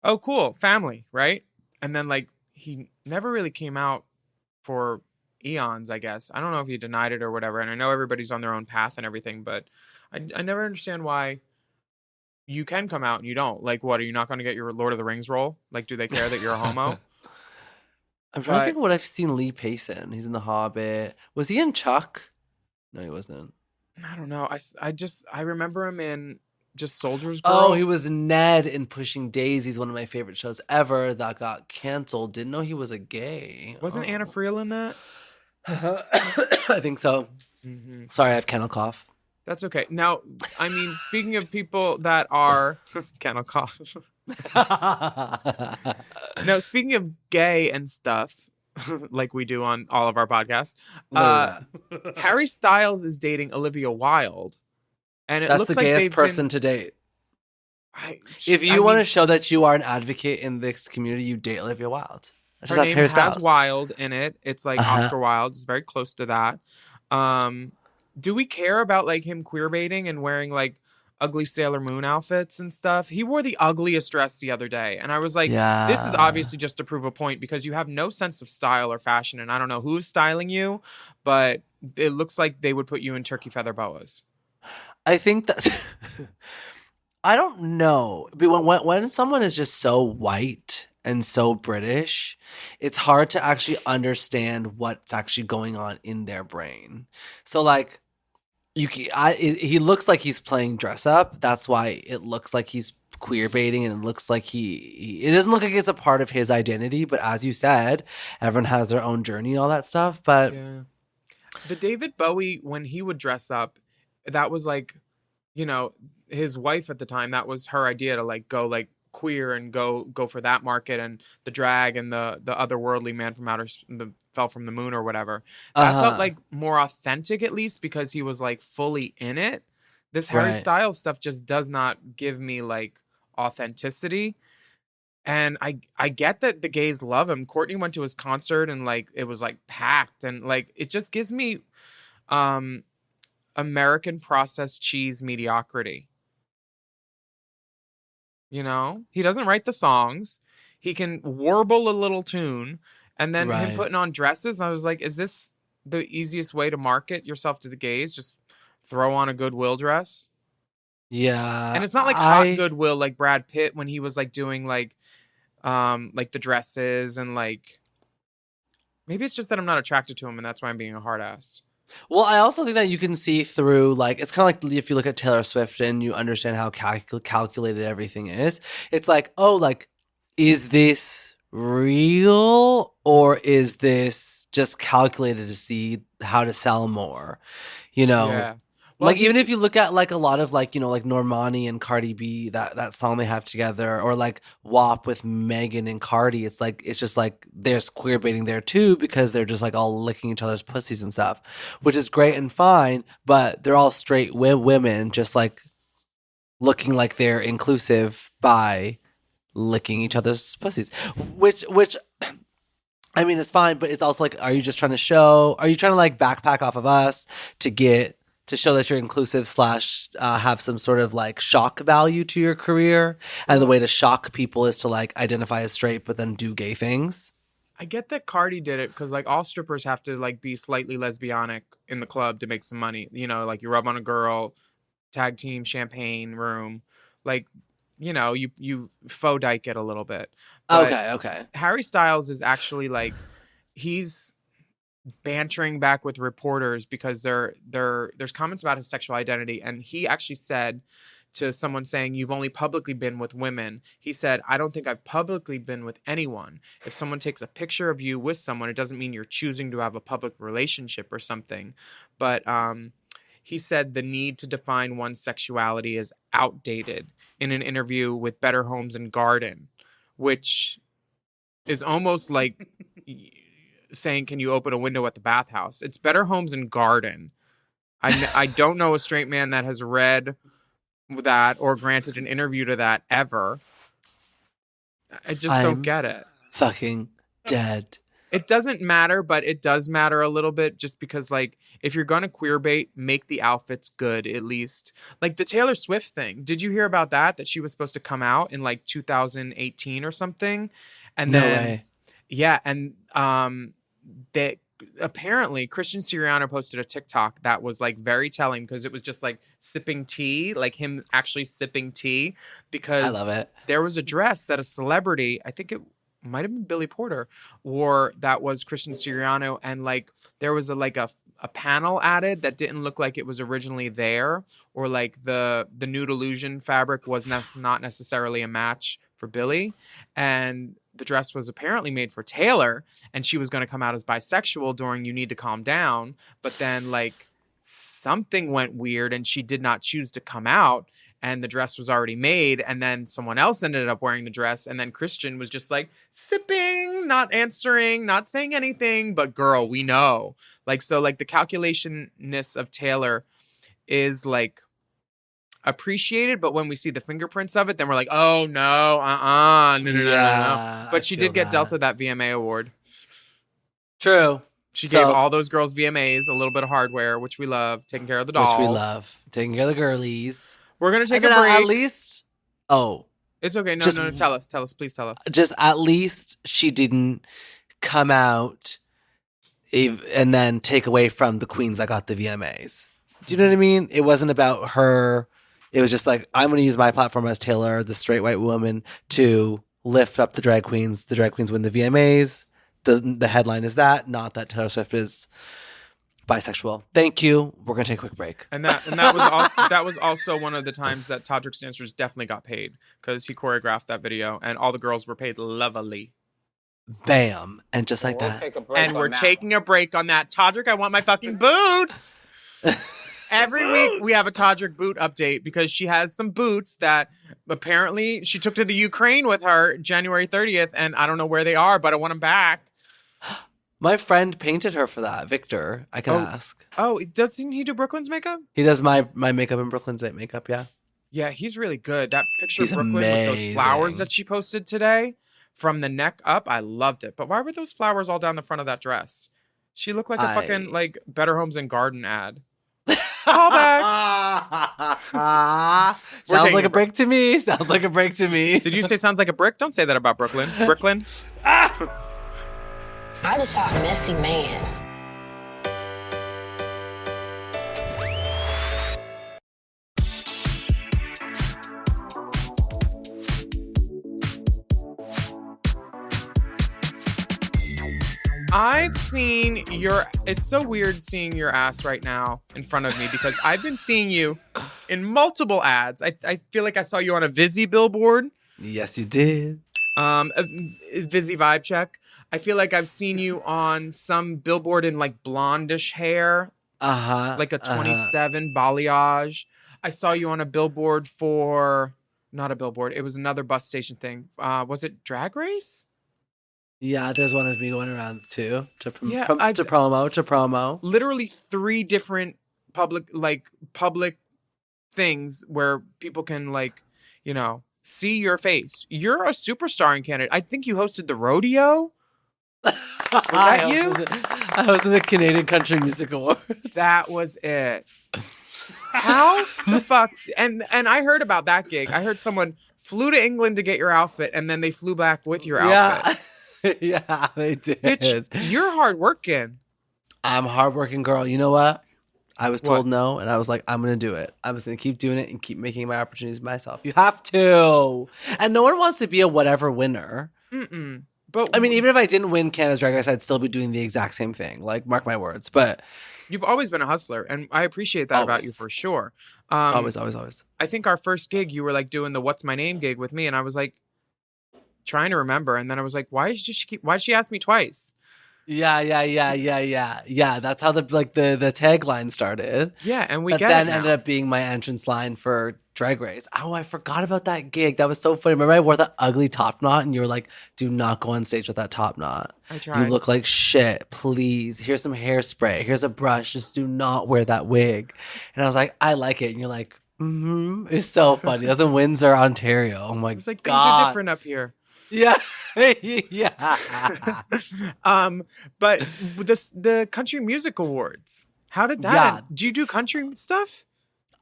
oh, cool, family, right? And then like he never really came out for eons, I guess. I don't know if he denied it or whatever. And I know everybody's on their own path and everything, but I never understand why you can come out and you don't. Like, what, are you not going to get your Lord of the Rings role? Like, do they care that you're a homo? I'm trying to But- think of what I've seen Lee Pace in. He's in The Hobbit. Was he in Chuck? No, he wasn't. I don't know. I remember him in just Soldier's Girl. Oh, he was Ned in Pushing Daisies, one of my favorite shows ever that got canceled. Didn't know he was a gay. Wasn't Anna Friel in that? I think so. Mm-hmm. Sorry, I have kennel cough. That's okay. Now, I mean, speaking of people that are kennel cough. No, speaking of gay and stuff, like we do on all of our podcasts, Harry Styles is dating Olivia Wilde, and That's looks the like gayest they've person to date. If I you want to mean, show that you are an advocate in this community, you date Olivia Wilde. her name has Wilde in it. It's like Oscar Wilde. It's very close to that. Do we care about like him queer baiting and wearing like ugly Sailor Moon outfits and stuff? He wore the ugliest dress the other day, and I was like, this is obviously just to prove a point because you have no sense of style or fashion, and I don't know who's styling you, but it looks like they would put you in turkey feather boas. I think that I don't know. But when someone is just so white and so British, it's hard to actually understand what's actually going on in their brain. So like he looks like he's playing dress up. That's why it looks like he's queer baiting, and it looks like it doesn't look like it's a part of his identity. But as you said, everyone has their own journey and all that stuff. But yeah, the David Bowie, when he would dress up, that was like, you know, his wife at the time, that was her idea to like go like queer and go for that market, and the drag and the otherworldly man from fell from the moon or whatever. That felt like more authentic, at least because he was like fully in it. This Harry Styles stuff just does not give me like authenticity. And I get that the gays love him. Courtney went to his concert and like it was like packed, and like it just gives me American processed cheese mediocrity. You know, he doesn't write the songs. He can warble a little tune, and then him putting on dresses. I was like, is this the easiest way to market yourself to the gays? Just throw on a Goodwill dress. yeah, And it's not like hot Goodwill like Brad Pitt when he was like doing like the dresses, and like maybe it's just that I'm not attracted to him, and that's why I'm being a hard ass. Well, I also think that you can see through, like, it's kind of like if you look at Taylor Swift and you understand how calculated everything is. It's like, oh, like, is this real or is this just calculated to see how to sell more? You know? Yeah. Well, Like, even if you look at, like, a lot of, like, you know, like, Normani and Cardi B, that song they have together, or, like, WAP with Megan and Cardi, it's, like, it's just, like, there's queer baiting there, too, because they're just, like, all licking each other's pussies and stuff, which is great and fine, but they're all straight women just, like, looking like they're inclusive by licking each other's pussies, which I mean, it's fine, but it's also, like, are you trying to, like, backpack off of us to show that you're inclusive / have some sort of like shock value to your career, and the way to shock people is to like identify as straight but then do gay things? I get that Cardi did it because like all strippers have to like be slightly lesbianic in the club to make some money. You know, like you rub on a girl, tag team, champagne room, like, you know, you faux dyke it a little bit. But Okay. Harry Styles is actually like, he's bantering back with reporters because there's comments about his sexual identity, and he actually said to someone saying, you've only publicly been with women, he said, I don't think I've publicly been with anyone. If someone takes a picture of you with someone, it doesn't mean you're choosing to have a public relationship or something. But he said the need to define one's sexuality is outdated in an interview with Better Homes and Garden, which is almost like saying, "Can you open a window at the bathhouse?" It's Better Homes and Garden. I don't know a straight man that has read that or granted an interview to that ever. I just don't get it. Fucking dead. It doesn't matter, but it does matter a little bit just because, like, if you're going to queer bait, make the outfits good, at least. Like the Taylor Swift thing. Did you hear about that? That she was supposed to come out in like 2018 or something? And No then, way. yeah. And they apparently Christian Siriano posted a TikTok that was like very telling because it was just like sipping tea, like him actually sipping tea. Because I love it. there was a dress that a celebrity, I think it might have been Billy Porter, wore that was Christian Siriano, and like there was a panel added that didn't look like it was originally there, or like the Nude Illusion fabric was not necessarily a match for Billy, and the dress was apparently made for Taylor, and she was going to come out as bisexual during You Need to Calm Down, but then like something went weird and she did not choose to come out. And the dress was already made, and then someone else ended up wearing the dress, and then Christian was just like sipping, not answering, not saying anything, but girl, we know. Like, so like the calculationness of Taylor is like appreciated, but when we see the fingerprints of it, then we're like, oh no, no. But she did get Delta that VMA award. True. She gave all those girls VMAs, a little bit of hardware, which we love, taking care of the dolls. Which we love. Taking care of the girlies. We're going to take a And then break. At least, It's okay. No, Just- no, tell us, please tell us. just at least she didn't come out and then take away from the queens that got the VMAs. Do you know what I mean? It wasn't about her. It was just like, I'm going to use my platform as Taylor, the straight white woman, to lift up the drag queens. The drag queens win the VMAs. The headline is that, not that Taylor Swift is bisexual. Thank you. We're going to take a quick break. And that was also one of the times that Todrick's dancers definitely got paid because he choreographed that video and all the girls were paid lovely. Bam. And just like that. And we're taking a break on that. Todrick, I want my fucking boots. Every week we have a Todrick boot update because she has some boots that apparently she took to the Ukraine with her January 30th, and I don't know where they are, but I want them back. My friend painted her for that, Victor. I can ask. Oh, doesn't he do Brooklyn's makeup? He does my makeup and Brooklyn's makeup, yeah. Yeah, he's really good. That picture He's of Brooklyn with those amazing. flowers that she posted today from the neck up, I loved it. But why were those flowers all down the front of that dress? She looked like a fucking like Better Homes and Garden ad. Call back. Sounds like a break to me. Sounds like a break to me. Did you say sounds like a brick? Don't say that about Brooklyn. Brooklyn. I just saw a messy man. I've seen your... It's so weird seeing your ass right now in front of me because I've been seeing you in multiple ads. I feel like I saw you on a Vizzy billboard. Yes, you did. A Vizzy vibe check. I feel like I've seen you on some billboard in like blondish hair. Like a 27 balayage. I saw you on a billboard for... Not a billboard. It was another bus station thing. Was it Drag Race? Yeah, there's one of me going around too to Yeah, to promo. Literally 3 different public things where people can like, you know, see your face. You're a superstar in Canada. I think you hosted the rodeo. Was that you? I was in the Canadian Country Music Awards. That was it. How the fuck? And I heard about that gig. I heard someone flew to England to get your outfit, and then they flew back with your outfit. Yeah, they did. Bitch, you're hardworking. I'm a hardworking girl. You know what? I was told no, and I was like, I'm going to do it. I was going to keep doing it and keep making my opportunities myself. You have to. And no one wants to be a whatever winner. But I mean, even if I didn't win Canada's Drag Race, I'd still be doing the exact same thing. Like, mark my words. But you've always been a hustler, and I appreciate that about you for sure. Always. I think our first gig, you were like doing the "What's My Name" gig with me, and I was like trying to remember, and then I was like, why did she ask me twice? Yeah. That's how the tagline started. Yeah, and we That get then it now. ended up being my entrance line for Drag Race. Oh, I forgot about that gig. That was so funny. Remember I wore the ugly top knot and you were like, do not go on stage with that top knot. I You tried. look like shit. Please. Here's some hairspray. Here's a brush. Just do not wear that wig. And I was like, I like it. And you're like, mm-hmm. It's so funny. That's in Windsor, Ontario. Oh my It's like things God. are different up here. Yeah. Yeah. But the Country Music Awards. How did that Yeah. end? Do you do country stuff?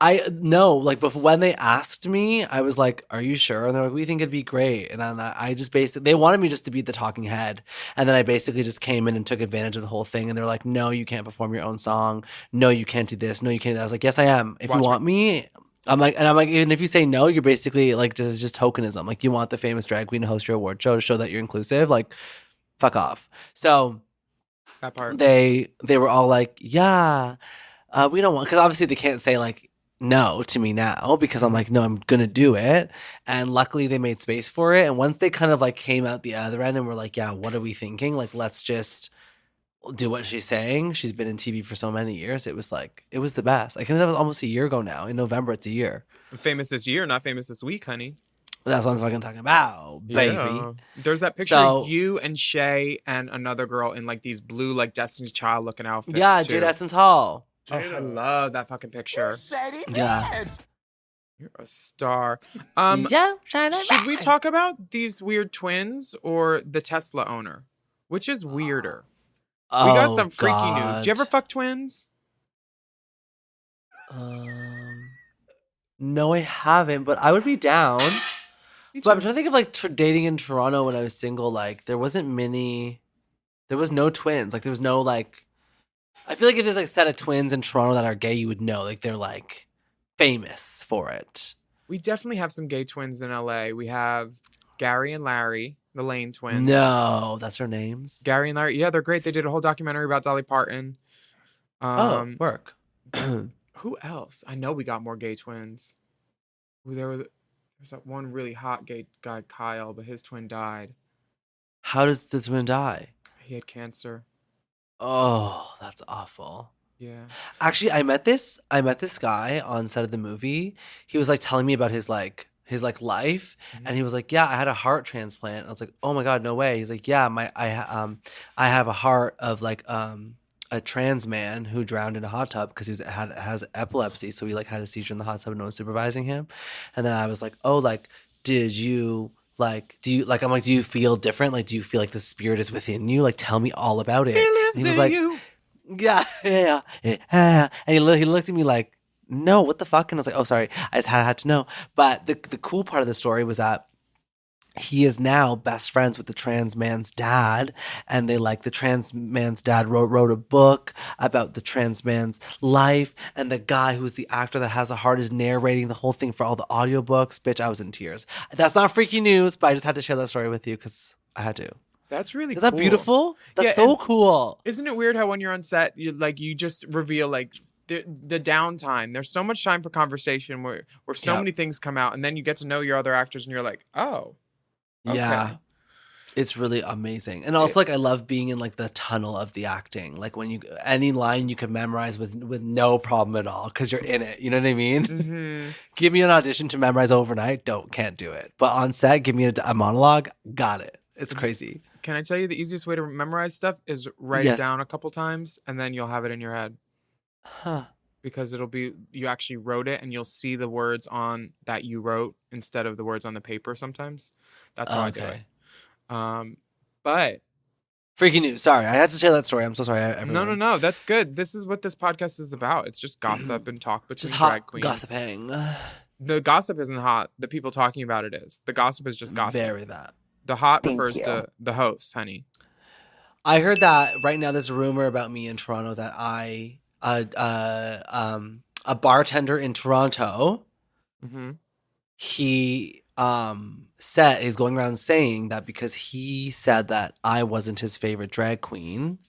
I no, like, but when they asked me, I was like, "Are you sure?" And they're like, "We think it'd be great." And then I just basically they wanted me just to be the talking head, and then I basically just came in and took advantage of the whole thing. And they're like, "No, you can't perform your own song. No, you can't do this. No, you can't." Do that. I was like, "Yes, I am. If Watch you want me." I'm like, even if you say no, you're basically like just tokenism. Like, you want the famous drag queen to host your award show to show that you're inclusive. Like, fuck off. So That part. they were all like, yeah, we don't want, because obviously they can't say like no to me now because I'm like, no, I'm gonna do it. And luckily they made space for it. And once they kind of like came out the other end and were like, yeah, what are we thinking? Like, let's just do what she's saying. She's been in TV for so many years. It was like, it was the best. I think that was almost a year ago now. In November, it's a year. Famous this year, not famous this week, honey. That's what I'm fucking talking about, baby. Yeah. There's that picture So- of you and Shay and another girl in like these blue, like Destiny's Child looking outfits. Yeah, too. Jade Essence Hall. Oh, I love that fucking picture. Yeah. You're a star. Yeah. Should we talk about these weird twins or the Tesla owner? Which is weirder? We got Oh, some freaky news. Do you ever God. fuck twins? No, I haven't, but I would be down. Me But I'm too. trying to think of like dating in Toronto when I was single. Like, there was no twins. Like, there was no like. I feel like if there's like a set of twins in Toronto that are gay, you would know. Like, they're like famous for it. We definitely have some gay twins in LA. We have Gary and Larry, the Lane twins. No, that's their names. Gary and Larry. Yeah, they're great. They did a whole documentary about Dolly Parton. Work. Who else? I know we got more gay twins. There's that one really hot gay guy, Kyle, but his twin died. How does the twin die? He had cancer. Oh, that's awful. Yeah. Actually, I met this guy on set of the movie. He was like telling me about his life, and he was like, "Yeah, I had a heart transplant." I was like, "Oh my God, no way!" He's like, "Yeah, I have a heart of like a trans man who drowned in a hot tub because has epilepsy, so he like had a seizure in the hot tub and no one supervising him." And then I was like, "Oh, like, do you feel different? Like, do you feel like the spirit is within you? Like, tell me all about it." He lives And he was in like, you. yeah. And he looked at me like, no, what the fuck? And I was like, oh, sorry. I just had to know. But the cool part of the story was that he is now best friends with the trans man's dad. And the trans man's dad wrote a book about the trans man's life. And the guy who's the actor that has a heart is narrating the whole thing for all the audiobooks. Bitch, I was in tears. That's not freaky news, but I just had to share that story with you because I had to. That's really Is cool. that beautiful? That's Yeah, so and- cool. Isn't it weird how when you're on set, you just reveal like the downtime. There's so much time for conversation where so Yep. many things come out, and then you get to know your other actors, and you're like, oh, okay. Yeah. It's really amazing. And also, like, I love being in, like, the tunnel of the acting. Like, when any line you can memorize with no problem at all because you're in it. You know what I mean? Mm-hmm. Give me an audition to memorize overnight. Can't do it. But on set, give me a monologue. Got it. It's crazy. Can I tell you the easiest way to memorize stuff is write Yes. it down a couple times, and then you'll have it in your head. Huh. Because you actually wrote it, and you'll see the words on that you wrote instead of the words on the paper sometimes. That's how I do it. But Freaky news. Sorry. I had to share that story. I'm so sorry, everyone. no, that's good. This is what this podcast is about. It's just gossip and talk between Just drag hot queens. gossiping. The gossip isn't hot. The people talking about it is. The gossip is just gossip. Very that. The hot Thank refers you. to the host, honey. I heard that right now there's a rumor about me in Toronto that a bartender in Toronto, Mm-hmm. he is going around saying that because he said that I wasn't his favorite drag queen,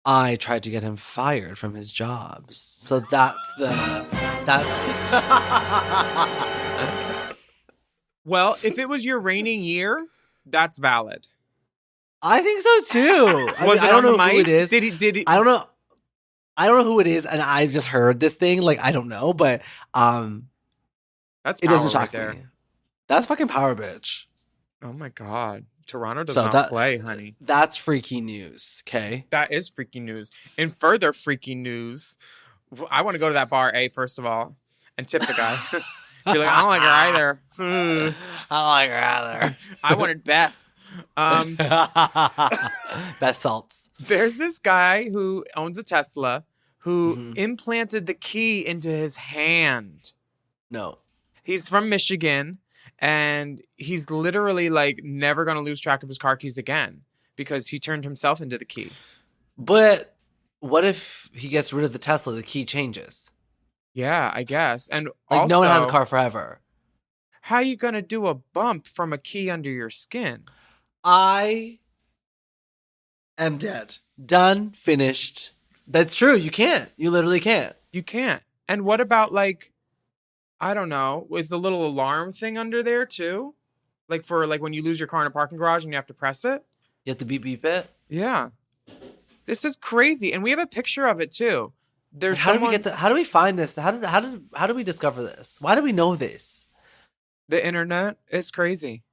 I tried to get him fired from his jobs. So that's Well, if it was your reigning year, that's valid. I think so too. I Was mean, it I on don't the know who mic? it is. Did he? I don't know. I don't know who it is, and I just heard this thing. Like, I don't know, but That's it power doesn't shock right there. me. That's fucking power, bitch. Oh my god, Toronto does So not play, honey. That's freaky news. Okay. That is freaky news. In further freaky news, I want to go to that bar, first of all, and tip the guy. Be like, I don't like her either. I don't like her either. I wanted Beth. Beth Salts. There's this guy who owns a Tesla who Mhm. implanted the key into his hand. No. He's from Michigan, and he's literally like never going to lose track of his car keys again because he turned himself into the key. But what if he gets rid of the Tesla, the key changes? Yeah, I guess. And Like, also, no one has a car forever. how you going to do a bump from a key under your skin? I am dead. Done. Finished. That's true. You can't. You literally can't. You can't. And what about, like, I don't know, is the little alarm thing under there too? Like for like when you lose your car in a parking garage and you have to press it? You have to beep beep it. Yeah. This is crazy. And we have a picture of it too. There's How someone, do we get the? How do we find this? How do we discover this? Why do we know this? the internet is crazy.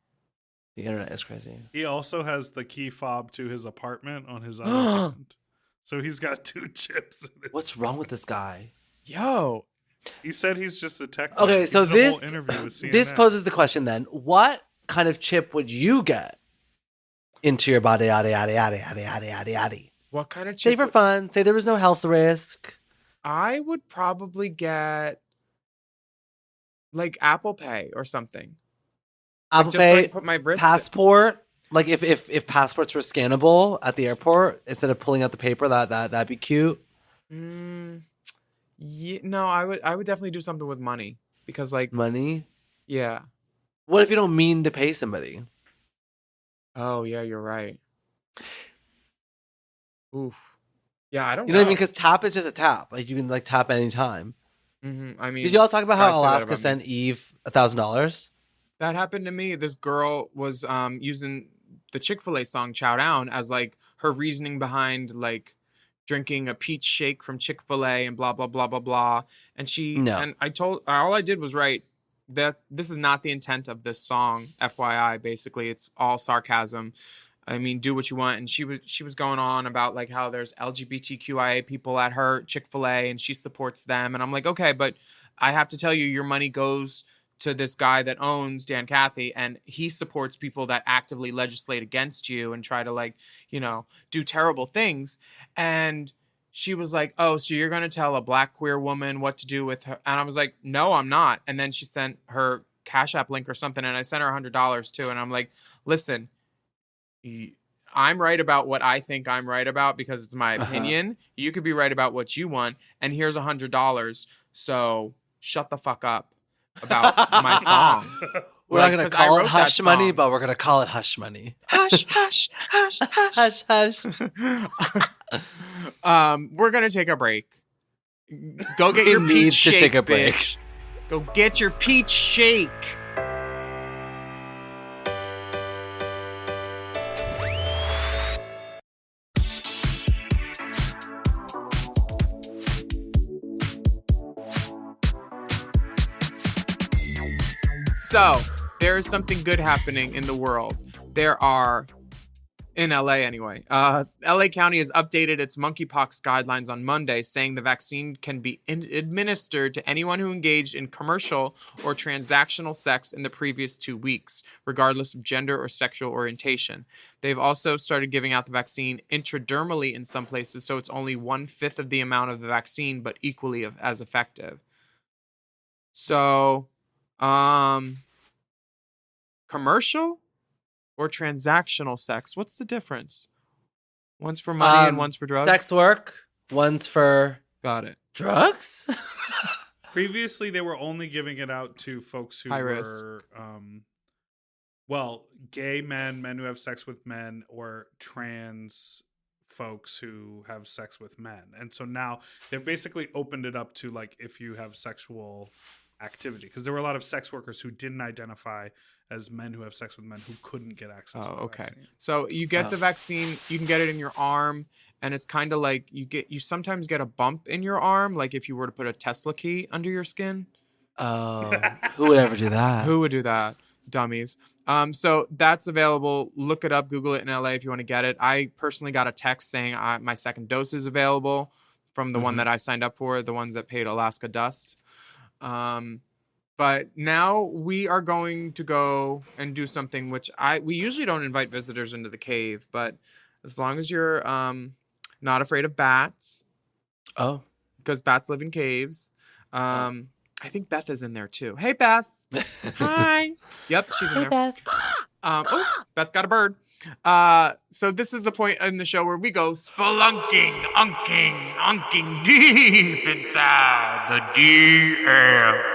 The internet is crazy. He also has the key fob to his apartment on his other hand. So he's got 2 chips in it. What's wrong with this guy? Yo. He said he's just a tech. Okay, He so did a whole this interview with this CNN. poses the question then: what kind of chip would you get into your body? Yada yada yada yada yada yada yada. What kind of Say chip? for fun. Say there was no health risk. I would probably get like Apple Pay or something. Apple Just so I Pay, can put my wrist. passport. Like if passports were scannable at the airport instead of pulling out the paper, that'd be cute. Yeah, no, I would definitely do something with money because like Money. yeah. What if you don't mean to pay somebody? Oh yeah, you're right. Oof. Yeah, I don't You know what I mean? Because tap is just a tap. Like you can like tap anytime. I mean, Did y'all talk about guys how say that Alaska about me. sent Eve $1,000? That happened to me. This girl was using the Chick-fil-A song Chow Down as like her reasoning behind like drinking a peach shake from Chick-fil-A and blah blah blah blah blah. And all I did was write that this is not the intent of this song, FYI. Basically, it's all sarcasm. I mean, do what you want. And she was going on about like how there's LGBTQIA people at her Chick-fil-A and she supports them. And I'm like, okay, but I have to tell you, your money goes to this guy that owns Dan Cathy, and he supports people that actively legislate against you and try to like, you know, do terrible things. And she was like, oh, so you're going to tell a black queer woman what to do with her? And I was like, no, I'm not. And then she sent her Cash App link or something, and I sent her $100 too. And I'm like, listen, I'm right about what I think I'm right about because it's my opinion. You could be right about what you want. And here's $100. So shut the fuck up about my song. We're not going to call it hush money, song. but we're going to call it hush money. Hush, hush, hush, hush. Hush, hush. We're going to take a break. Go get We your need peach to shake, take a break. bitch. Go get your peach shake. So, there is something good happening in the world. There are, in LA anyway, LA County has updated its monkeypox guidelines on Monday, saying the vaccine can be administered to anyone who engaged in commercial or transactional sex in the previous 2 weeks, regardless of gender or sexual orientation. They've also started giving out the vaccine intradermally in some places, so it's only 1/5 of the amount of the vaccine, but equally as effective. So, commercial or transactional sex? What's the difference? One's for money and one's for drugs? Sex work. One's for Got it. drugs. Previously, they were only giving it out to folks who High risk. were, gay men, men who have sex with men, or trans folks who have sex with men. And so now they've basically opened it up to like if you have sexual activity, because there were a lot of sex workers who didn't identify as men who have sex with men who couldn't get access to the vaccine. So you get the vaccine, you can get it in your arm, and it's kind of like you sometimes get a bump in your arm, like if you were to put a Tesla key under your skin. Oh, who would ever do that? Who would do that? Dummies. So that's available. Look it up. Google it in LA if you want to get it. I personally got a text saying my second dose is available from the one that I signed up for, the ones that paid Alaska Dust. But now we are going to go and do something which we usually don't invite visitors into the cave, but as long as you're not afraid of bats. Oh. Because bats live in caves. I think Beth is in there too. Hey, Beth. Hi. Yep, she's in there. Beth. Beth got a bird. So this is the point in the show where we go spelunking, unking deep inside the DMs.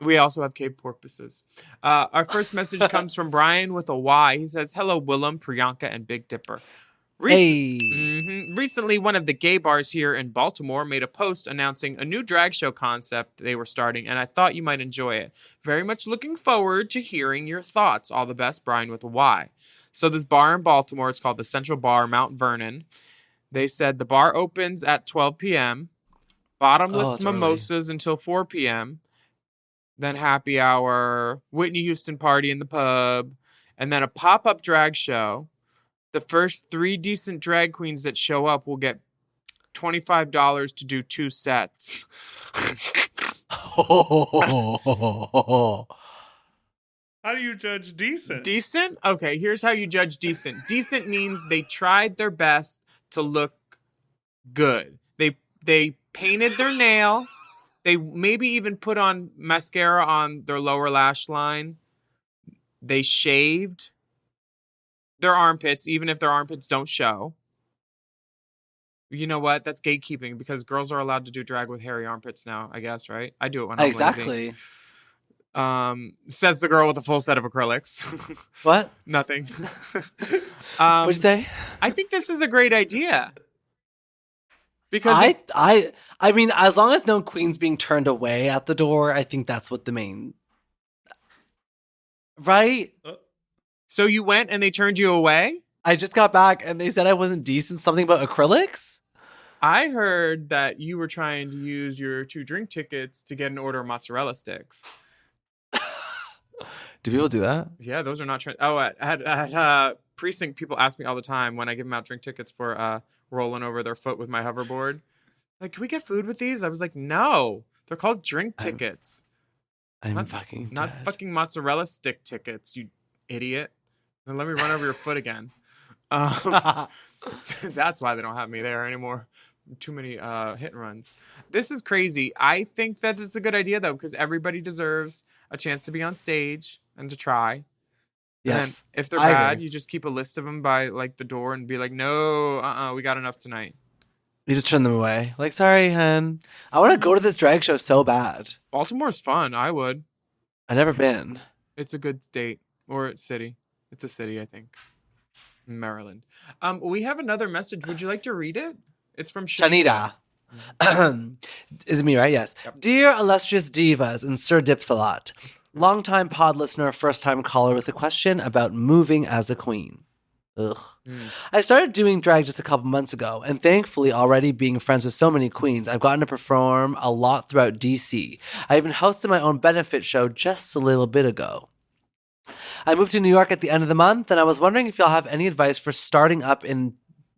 We also have cave porpoises. Our first message comes from Brian with a Y. He says, "Hello, Willam, Priyanka, and Big Dipper. Recently, one of the gay bars here in Baltimore made a post announcing a new drag show concept they were starting, and I thought you might enjoy it. Very much looking forward to hearing your thoughts. All the best, Brian with a Y." So this bar in Baltimore, it's called the Central Bar, Mount Vernon. They said the bar opens at 12 p.m., bottomless mimosas until 4 p.m., then happy hour, Whitney Houston party in the pub, and then a pop-up drag show. The first 3 decent drag queens that show up will get $25 to do 2 sets. How do you judge decent? Decent? Okay, here's how you judge decent. Decent means they tried their best to look good. They painted their nail. They maybe even put on mascara on their lower lash line. They shaved their armpits, even if their armpits don't show. You know what? That's gatekeeping because girls are allowed to do drag with hairy armpits now, I guess, right? I do it when I'm lazy. Says the girl with a full set of acrylics. What? Nothing. What'd you say? I think this is a great idea. Because I mean, as long as no queen's being turned away at the door, I think that's what the main... Right? So you went and they turned you away? I just got back and they said I wasn't decent. Something about acrylics? I heard that you were trying to use your 2 drink tickets to get an order of mozzarella sticks. Do people do that? Yeah, those are not... at precinct, people ask me all the time when I give them out drink tickets for rolling over their foot with my hoverboard. Like, can we get food with these? I was like, no. They're called drink tickets. I'm not fucking Not dead. fucking mozzarella stick tickets, you idiot. Then let me run over your foot again. That's why they don't have me there anymore. Too many hit and runs. This is crazy. I think that it's a good idea, though, because everybody deserves a chance to be on stage and to try. Yes. And if they're I bad, agree. you just keep a list of them by like the door and be like, no, we got enough tonight. You just turn them away. Like, sorry, hun. I want to go to this drag show so bad. Baltimore's fun. I would. I've never been. It's a good state or city. It's a city, I think. Maryland. We have another message. Would you like to read it? It's from Shanita. Is it me, right? Yes. Yep. Dear illustrious divas and Sir Dipsalot, longtime pod listener, first-time caller with a question about moving as a queen. Ugh. I started doing drag just a couple months ago, and thankfully already being friends with so many queens, I've gotten to perform a lot throughout DC. I even hosted my own benefit show just a little bit ago. I moved to New York at the end of the month, and I was wondering if y'all have any advice for starting up in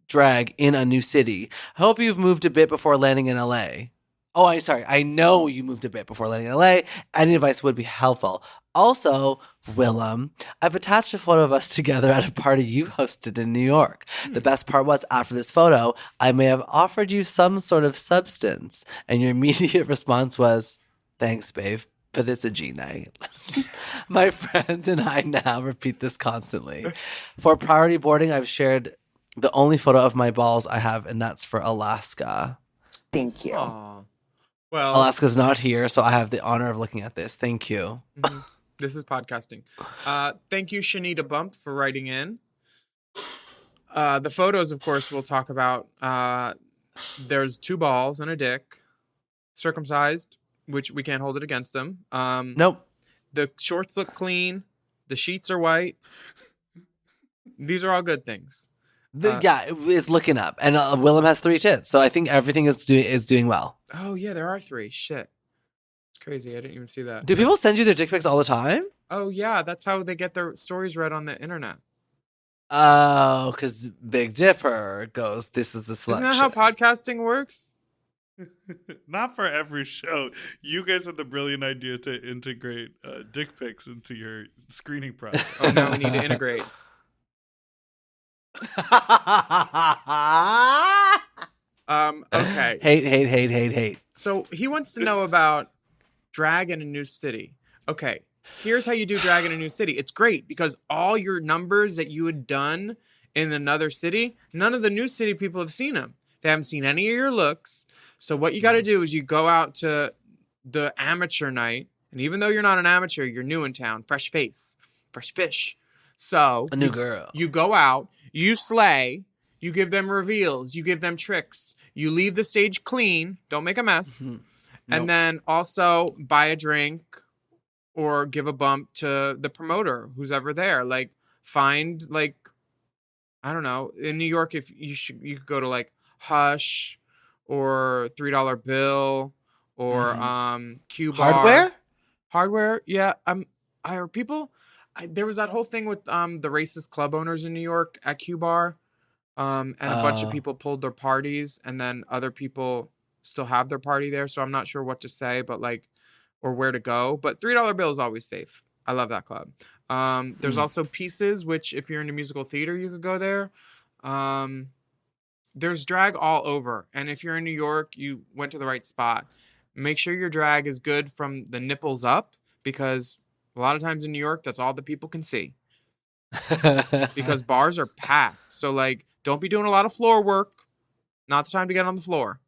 drag in a new city. I hope you've moved a bit before landing in LA. Oh, I know you moved a bit before landing in LA. Any advice would be helpful. Also, Willam, I've attached a photo of us together at a party you hosted in New York. The best part was, after this photo, I may have offered you some sort of substance, and your immediate response was, thanks, babe, but it's a G night. My friends and I now repeat this constantly. For priority boarding, I've shared the only photo of my balls I have, and that's for Alaska. Thank you. Aww. Well, Alaska's not here, so I have the honor of looking at this. Thank you. This is podcasting. Thank you, Shanita Bump, for writing in. The photos, of course, we'll talk about. There's 2 balls and a dick. circumcised, which we can't hold it against them. Nope. The shorts look clean. The sheets are white. These are all good things. Yeah, it's looking up. And Willam has 3 tits. So I think everything is doing well. Oh, yeah, there are 3. Shit. It's crazy. I didn't even see that. Do people send you their dick pics all the time? Oh, yeah. That's how they get their stories read on the internet. Oh, because Big Dipper goes, this is the selection. Isn't that how podcasting works? Not for every show. You guys had the brilliant idea to integrate dick pics into your screening process. Oh, no, we need to integrate. Okay. Hate. So he wants to know about drag in a new city. Okay. Here's how you do drag in a new city. It's great because all your numbers that you had done in another city, none of the new city people have seen them. They haven't seen any of your looks. So what you got to do is you go out to the amateur night. And even though you're not an amateur, you're new in town. Fresh face. Fresh fish. So a new girl. You go out. You slay. You give them reveals. You give them tricks. You leave the stage clean. Don't make a mess. Mm-hmm. And then also buy a drink or give a bump to the promoter who's ever there. Like find like, I don't know, in New York, if you could go to like Hush or $3 Bill or Q Bar. Hardware. Yeah. There was that whole thing with the racist club owners in New York at Q Bar. And a bunch of people pulled their parties and then other people still have their party there. So I'm not sure what to say, but like, or where to go. But $3 Bill is always safe. I love that club. There's also Pieces, which if you're into musical theater, you could go there. There's drag all over. And if you're in New York, you went to the right spot. Make sure your drag is good from the nipples up because a lot of times in New York, that's all the people can see. Because bars are packed. So like, don't be doing a lot of floor work. Not the time to get on the floor.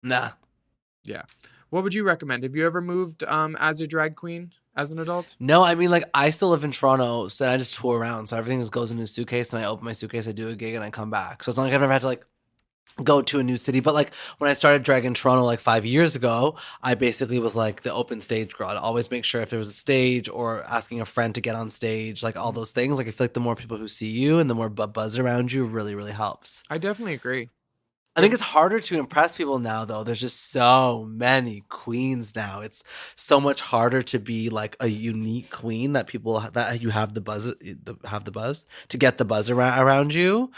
Nah. Yeah. What would you recommend? Have you ever moved as a drag queen as an adult? No, I mean, like, I still live in Toronto, so I just tour around. So everything just goes into a suitcase, and I open my suitcase, I do a gig, and I come back. So it's not like I've never had to, like, go to a new city. But, like, when I started drag in Toronto, like, 5 years ago, I basically was, like, the open stage girl. I'd always make sure if there was a stage or asking a friend to get on stage, like, all those things. Like, I feel like the more people who see you and the more buzz around you really, really helps. I definitely agree. I think it's harder to impress people now, though. There's just so many queens now. It's so much harder to be like a unique queen that people that you have the buzz to get the buzz around you.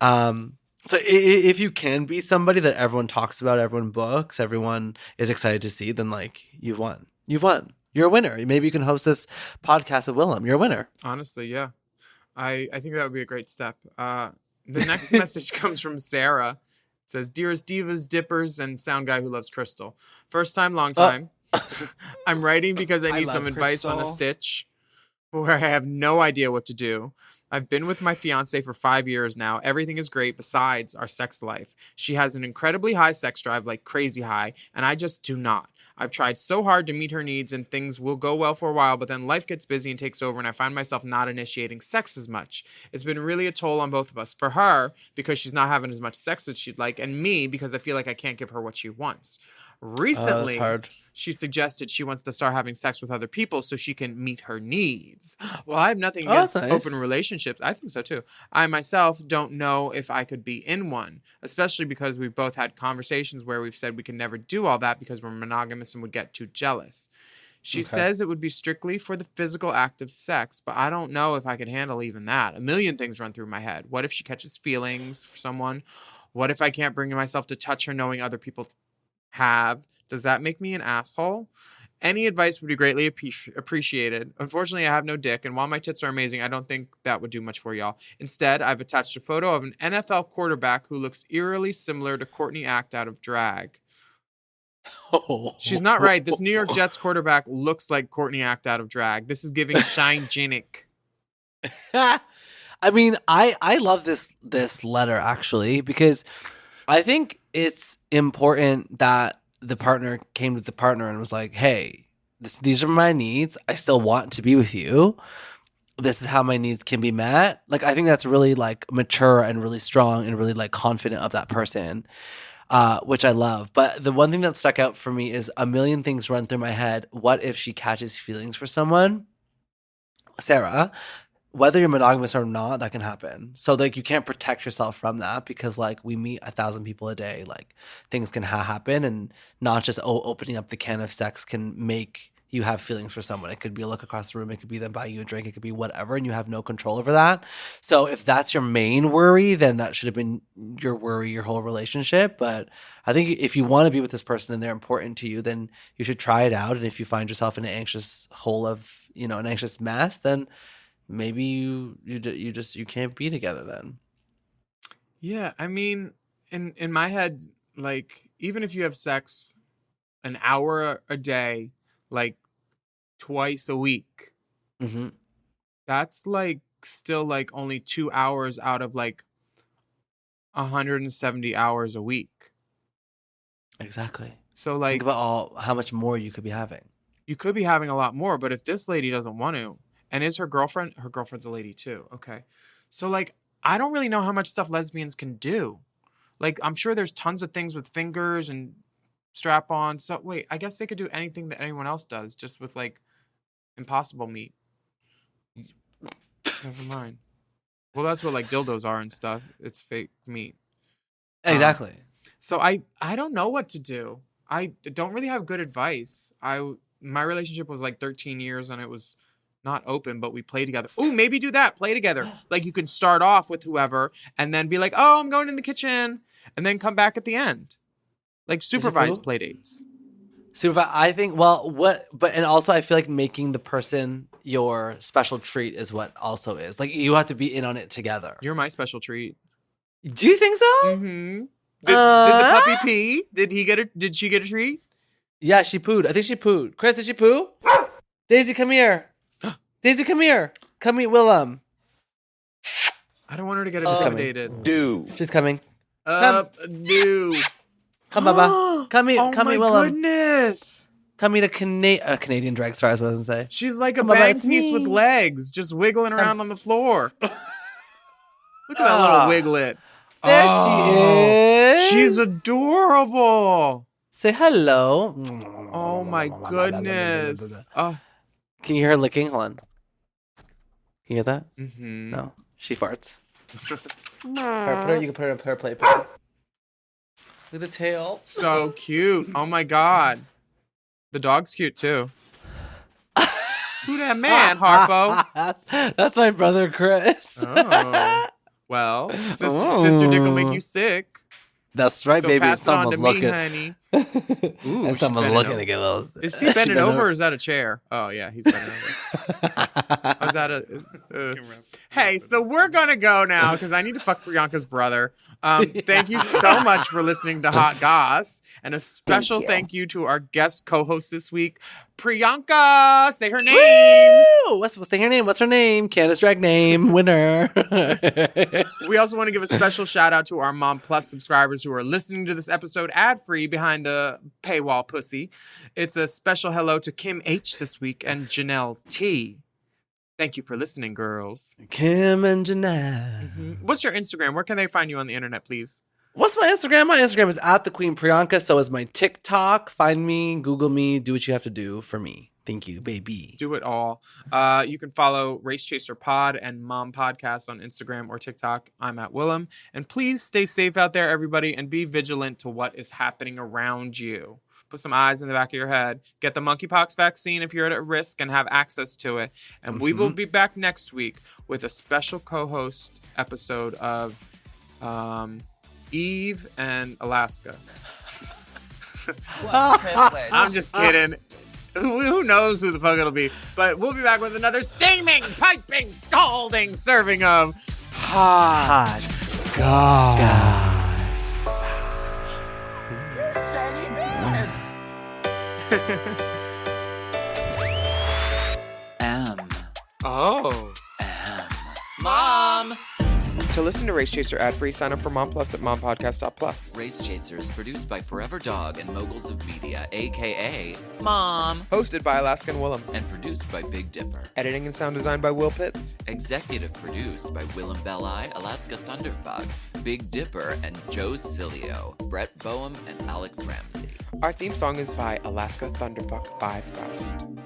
So if you can be somebody that everyone talks about, everyone books, everyone is excited to see, then like you've won. You've won. You're a winner. Maybe you can host this podcast with Willam. You're a winner. Honestly, yeah. I think that would be a great step. The next message comes from Sarah. It says, Dearest Divas, Dippers, and Sound Guy Who Loves Crystal. First time, long time. I'm writing because I need some advice on a stitch where I have no idea what to do. I've been with my fiance for 5 years now. Everything is great besides our sex life. She has an incredibly high sex drive, like crazy high, and I just do not. I've tried so hard to meet her needs and things will go well for a while, but then life gets busy and takes over and I find myself not initiating sex as much. It's been really a toll on both of us. For her, because she's not having as much sex as she'd like, and me, because I feel like I can't give her what she wants. Recently, she suggested she wants to start having sex with other people so she can meet her needs. Well, I have nothing against open relationships. I think so too. I myself don't know if I could be in one, especially because we've both had conversations where we've said we can never do all that because we're monogamous and would get too jealous. She says it would be strictly for the physical act of sex, but I don't know if I could handle even that. A million things run through my head. What if she catches feelings for someone? What if I can't bring myself to touch her knowing other people have? Does that make me an asshole? Any advice would be greatly appreciated. Unfortunately, I have no dick, and while my tits are amazing, I don't think that would do much for y'all. Instead, I've attached a photo of an NFL quarterback who looks eerily similar to Courtney Act out of drag. She's not right. This New York Jets quarterback looks like Courtney Act out of drag. This is giving Shine Ginic. I mean, I love this letter, actually, because I think it's important that the partner came to the partner and was like, hey, these are my needs. I still want to be with you. This is how my needs can be met. Like, I think that's really like mature and really strong and really like confident of that person. which I love. But the one thing that stuck out for me is a million things run through my head. What if she catches feelings for someone? Sarah, whether you're monogamous or not, that can happen. So like you can't protect yourself from that because like we meet 1,000 people a day. Like things can happen, and not just opening up the can of sex can make you have feelings for someone. It could be a look across the room. It could be them buying you a drink. It could be whatever, and you have no control over that. So if that's your main worry, then that should have been your worry your whole relationship. But I think if you want to be with this person and they're important to you, then you should try it out. And if you find yourself in an anxious hole of, an anxious mess, then maybe you can't be together then. Yeah, I mean, in my head, like even if you have sex an hour a day, like twice a week, that's like still like only 2 hours out of like 170 hours a week. Exactly. So like think about how much more you could be having. You could be having a lot more, but if this lady doesn't want to, and is her girlfriend's a lady too. Okay. So like I don't really know how much stuff lesbians can do. Like I'm sure there's tons of things with fingers and strap-on. So wait, I guess they could do anything that anyone else does, just with like impossible meat. Never mind. Well, that's what like dildos are and stuff. It's fake meat. Exactly. So I don't know what to do. I don't really have good advice. My relationship was like 13 years and it was not open, but we play together. Ooh, maybe do that. Play together. Like you can start off with whoever and then be like, oh, I'm going in the kitchen, and then come back at the end. Like supervised play dates. I think, and also I feel like making the person your special treat is what also is. Like you have to be in on it together. You're my special treat. Do you think so? Mm-hmm. Did the puppy pee? Did she get a treat? Yeah, she pooed. I think she pooed. Chris, did she poo? Daisy, come here. Daisy, come here. Come meet Willam. I don't want her to get intimidated. She's coming. Do. Come, Baba. Come meet Willam. Oh my goodness. Come meet a Canadian drag star, is what I was going to say. She's like a bag piece with legs, just wiggling around on the floor. Look at that little wiglet. There she is. She's adorable. Say hello. Oh my goodness. Can you hear her licking? Hold on. Can you hear that? Mm-hmm. No. She farts. You can put her plate. Look at the tail. So cute. Oh my God. The dog's cute too. Who that man, Harpo? That's my brother, Chris. Oh. Well, sister dick will make you sick. That's right, so baby. Pass someone's on to looking. Me, honey. Ooh, and someone's looking to get a little. Is he bending over or is that a chair? Oh, yeah, he's bending over. Is that Hey, so we're going to go now because I need to fuck Priyanka's brother. Thank you so much for listening to Hot Goss. And a special thank you to our guest co-host this week, Priyanka. Say her name. Woo! Say her name. What's her name? Candace drag name. Winner. We also want to give a special shout out to our Mom Plus subscribers who are listening to this episode ad-free behind the paywall pussy. It's a special hello to Kim H this week and Janelle T. Thank you for listening, girls. Kim and Janelle. Mm-hmm. What's your Instagram? Where can they find you on the internet, please? What's my Instagram? My Instagram is @theQueenPriyanka. So is my TikTok. Find me, Google me, do what you have to do for me. Thank you, baby. Do it all. You can follow Race Chaser Pod and Mom Podcast on Instagram or TikTok. I'm at Willam. And please stay safe out there, everybody, and be vigilant to what is happening around you. Put some eyes in the back of your head. Get the monkeypox vaccine if you're at risk and have access to it. And we will be back next week with a special co-host episode of Eve and Alaska. I'm just kidding. Who knows who the fuck it'll be. But we'll be back with another steaming, piping, scalding serving of Hot Goss. M. Oh. M. Mom! To listen to Race Chaser ad-free, sign up for Mom Plus at mompodcast.plus. Race Chaser is produced by Forever Dog and Moguls of Media, a.k.a. Mom. Hosted by Alaska and Willam. And produced by Big Dipper. Editing and sound design by Will Pitts. Executive produced by Willam Belli, Alaska Thunderfuck, Big Dipper, and Joe Cilio, Brett Boehm, and Alex Ramsey. Our theme song is by Alaska Thunderfuck 5000.